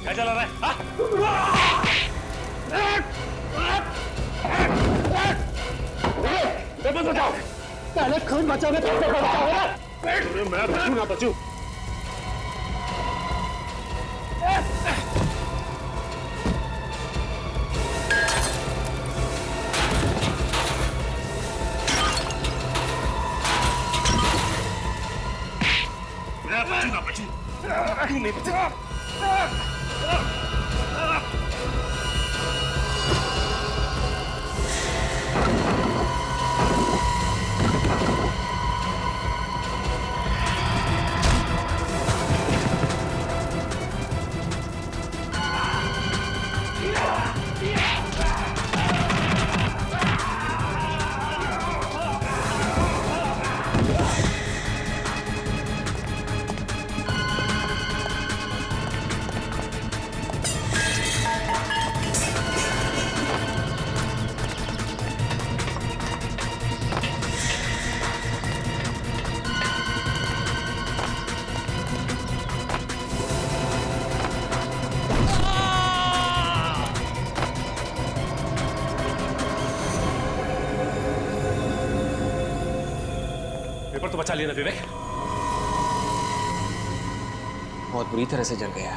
S21: क्या चला रहा है? बचाओ, पहले खून बचाओगे तो बचाओ ना। मैं बचूं ना बचूं।
S2: मैं बचूं ना बचूं। तू नहीं बचेगा।
S15: पेपर तो बचा लिया ना विवेक?
S6: बहुत बुरी तरह से जल गया।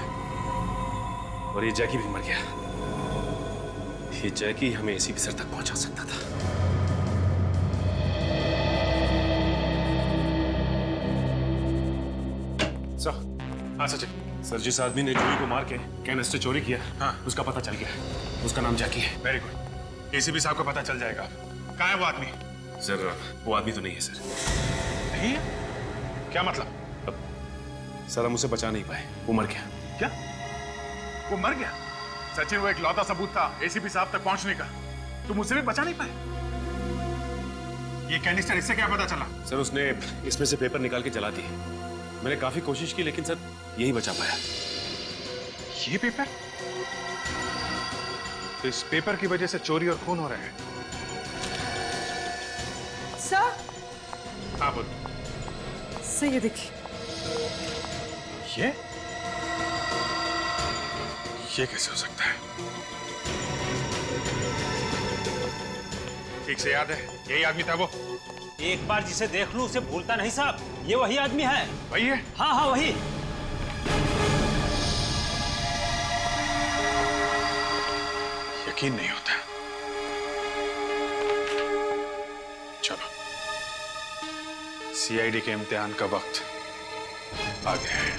S15: और ये जैकी भी मर गया। ये जैकी हमें एसीपी सर तक पहुंचा सकता था। सर, हाँ सचिन सर, जिस आदमी ने जूही को मार के कैनिस्टर चोरी किया, हाँ, उसका पता चल गया। उसका नाम जैकी है।
S16: Very good. एसीपी साहब को पता चल जाएगा। कहाँ है वो आदमी?
S15: सर, वो आदमी तो नहीं है सर।
S16: नहीं है? क्या मतलब?
S15: सर, हम उसे बचा नहीं पाए, वो मर गया।
S16: क्या? वो मर गया? सचिन, वो एक लौता सबूत था एसीपी साहब तक पहुंचने का। तुम उसे भी बचा नहीं पाए? ये कैनिस्टर इससे क्या पता चला?
S21: सर उसने इसमें से पेपर निकाल के जला दिए। मैंने काफी कोशिश की लेकिन सर यही बचा पाया।
S16: ये पेपर? तो इस पेपर की वजह से चोरी और खून हो रहे हैं।
S20: सर।
S16: हाँ बोल।
S20: सर ये देखिए।
S16: ये कैसे हो सकता है? ठीक से याद है, यही आदमी था वो।
S21: एक बार जिसे देख लूं उसे भूलता नहीं साहब। ये वही आदमी है।
S16: वही है?
S21: हाँ हाँ वही।
S16: यकीन नहीं होता। चलो, सीआईडी के इम्तिहान का वक्त आ गया है।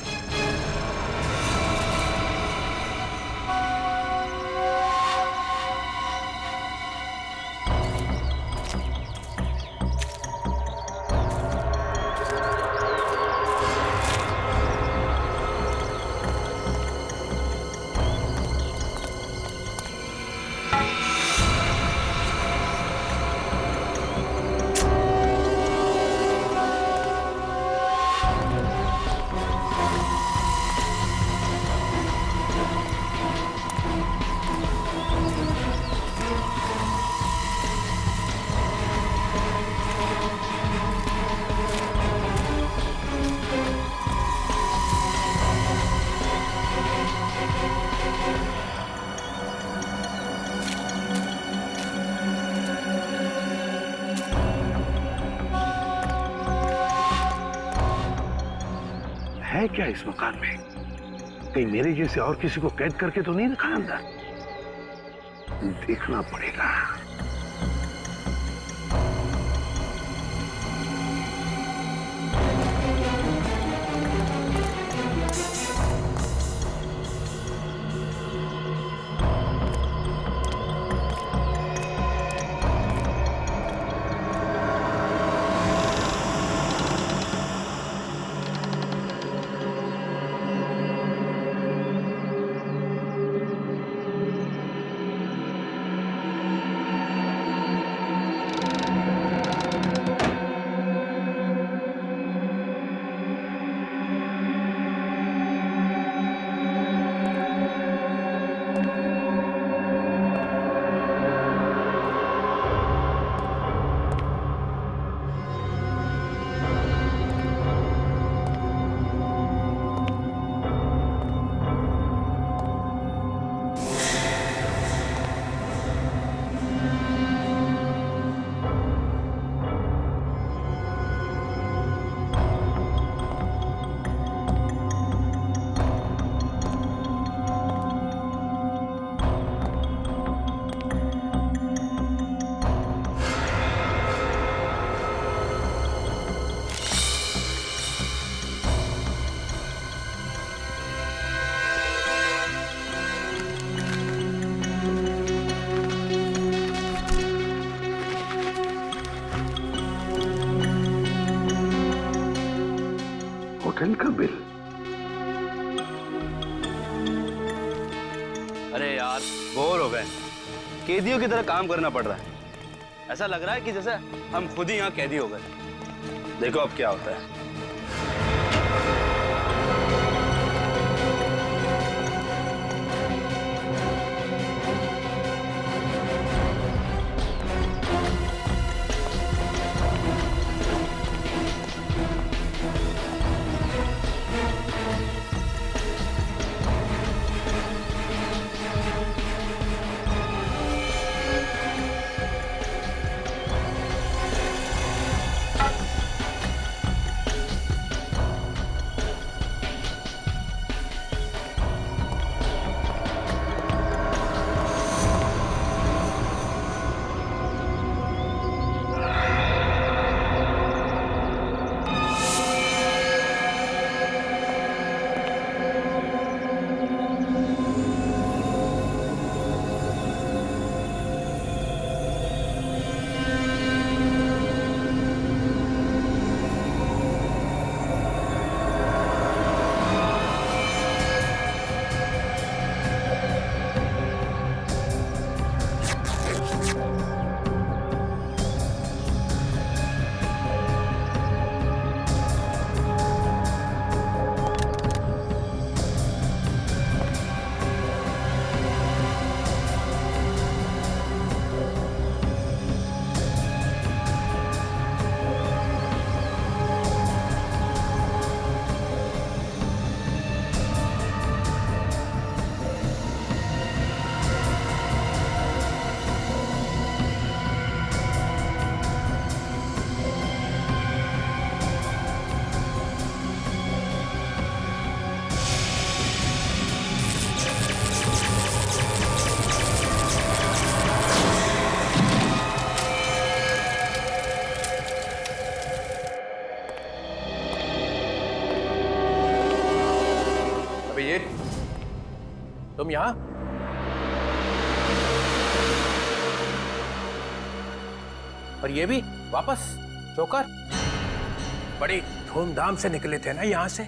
S2: है क्या इस मकान में? कहीं मेरे जैसे और किसी को कैद करके तो नहीं रखा अंदर? देखना पड़ेगा। होटल का बिल।
S5: अरे यार बोर हो गए, कैदियों की तरह काम करना पड़ रहा है। ऐसा लग रहा है कि जैसे हम खुद ही यहाँ कैदी हो गए। देखो अब क्या होता है।
S12: तुम यहाँ? और ये भी वापस चौकर? बड़ी धूमधाम से निकले थे ना यहाँ से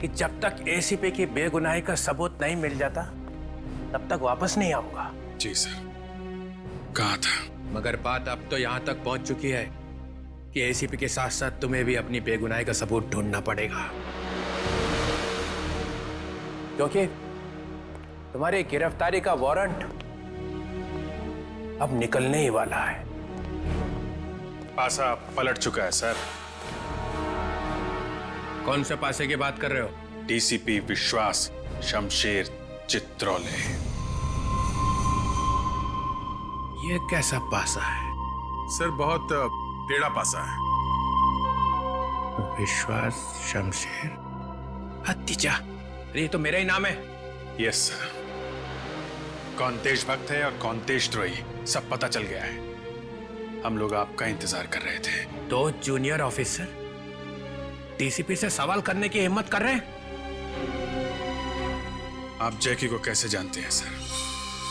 S12: कि जब तक एसीपी की बेगुनाही का सबूत नहीं मिल जाता तब तक वापस नहीं आऊंगा।
S16: जी सर, कहा था।
S12: मगर बात अब तो यहाँ तक पहुंच चुकी है कि एसीपी के साथ साथ तुम्हें भी अपनी बेगुनाही का सबूत ढूंढना पड़ेगा, क्योंकि तुम्हारी गिरफ्तारी का वारंट अब निकलने ही वाला है।
S16: पासा पलट चुका है सर।
S12: कौन से पासे की बात कर रहे हो?
S16: डीसीपी विश्वास शमशेर चित्रोले।
S12: ये कैसा पासा है?
S16: सर बहुत टेढ़ा पासा है।
S12: विश्वास शमशेर हत्तीजा, अरे ये तो मेरा ही नाम है।
S16: यस सर, कौन देशभक्त है और कौन देशद्रोही सब पता चल गया है। हम लोग आपका इंतजार कर रहे थे।
S12: दो जूनियर ऑफिसर डीसीपी से सवाल करने की हिम्मत कर रहे हैं।
S16: आप जैकी को कैसे जानते हैं सर?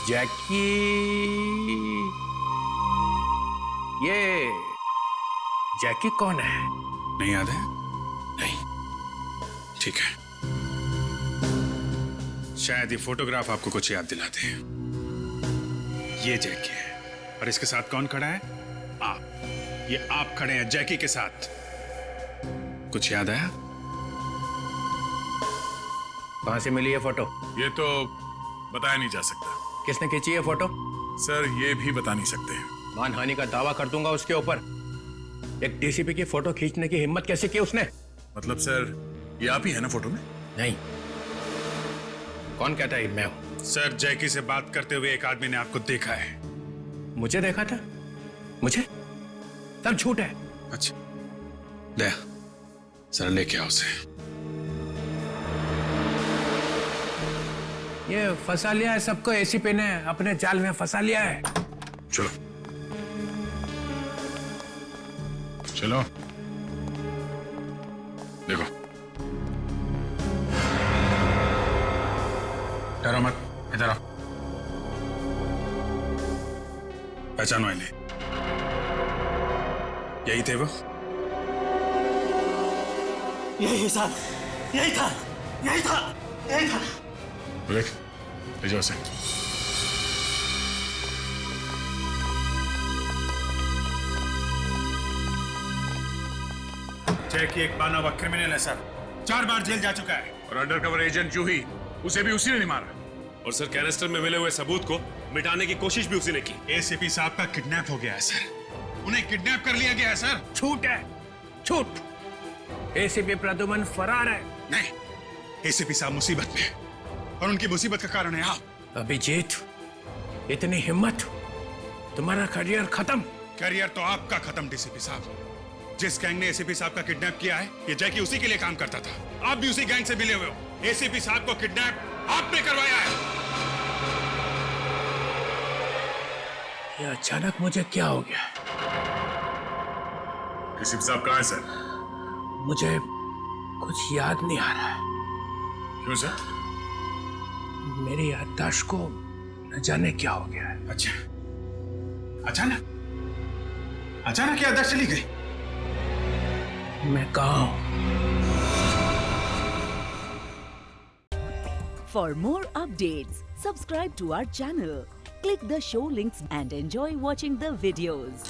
S12: जैकी, ये जैकी कौन है?
S16: नहीं याद है? नहीं, ठीक है। शायद ये फोटोग्राफ आपको कुछ याद दिलाते हैं। ये जैकी है और इसके साथ कौन खड़ा है? आप। ये आप खड़े हैं जैकी के साथ। कुछ याद आया?
S12: कहां से मिली ये फोटो?
S16: ये तो बताया नहीं जा सकता।
S12: किसने खींची ये फोटो?
S16: सर ये भी बता नहीं सकते।
S12: मानहानि का दावा कर दूंगा उसके ऊपर। एक डीसीपी की फोटो खींचने की हिम्मत कैसे की उसने?
S16: मतलब सर ये आप ही है ना फोटो में?
S12: नहीं। कौन कहता है मैं हूं?
S16: सर जैकी से बात करते हुए एक आदमी ने आपको देखा है।
S12: मुझे देखा था? मुझे? सब झूठ है।
S16: अच्छा, ले सर लेके आओ उसे।
S12: ये फंसा लिया है सबको, एसीपी ने अपने जाल में फंसा लिया है।
S16: चलो चलो, देखो डरो मत, इधर आओ। पहचानो इन्हें, यही थे वो?
S10: यही साहब, यही था, यही था, यही था।
S16: देख, ले जाओ उसे। जैकी एक बना हुआ क्रिमिनल है सर, 4 बार जेल जा चुका है।
S9: और अंडरकवर एजेंट जूही, उसे भी उसी ने मारा।
S18: और सर कैनिस्टर में मिले हुए सबूत को मिटाने की कोशिश भी उसी ने की।
S16: एसीपी साहब का किडनैप हो गया है सर, उन्हें किडनैप कर लिया गया है सर।
S12: झूठ है, झूठ। एसीपी प्रद्युमन फरार है।
S16: नहीं, एसीपी साहब मुसीबत में है और उनकी मुसीबत का कारण है आप।
S12: अभिजीत, इतनी हिम्मत, तुम्हारा करियर खत्म।
S16: करियर तो आपका खत्म डीसीपी साहब। जिस गैंग ने एसीपी साहब का किडनैप किया है, ये जैकी उसी के लिए काम करता था। आप भी उसी गैंग से मिले हुए हो। एसीपी साहब को किडनैप आपने करवाया है।
S12: ये अचानक मुझे क्या हो गया?
S9: एसीपी साहब कहाँ है सर?
S12: मुझे कुछ याद नहीं आ रहा है।
S9: क्यों सर?
S12: मेरी याददाश्त को न जाने क्या हो गया है।
S16: अच्छा, अचानक अचानक याददाश्त चली गई?
S12: मैं कहाँ हूँ?
S23: For more updates, subscribe to our channel, click the show links and enjoy watching the videos.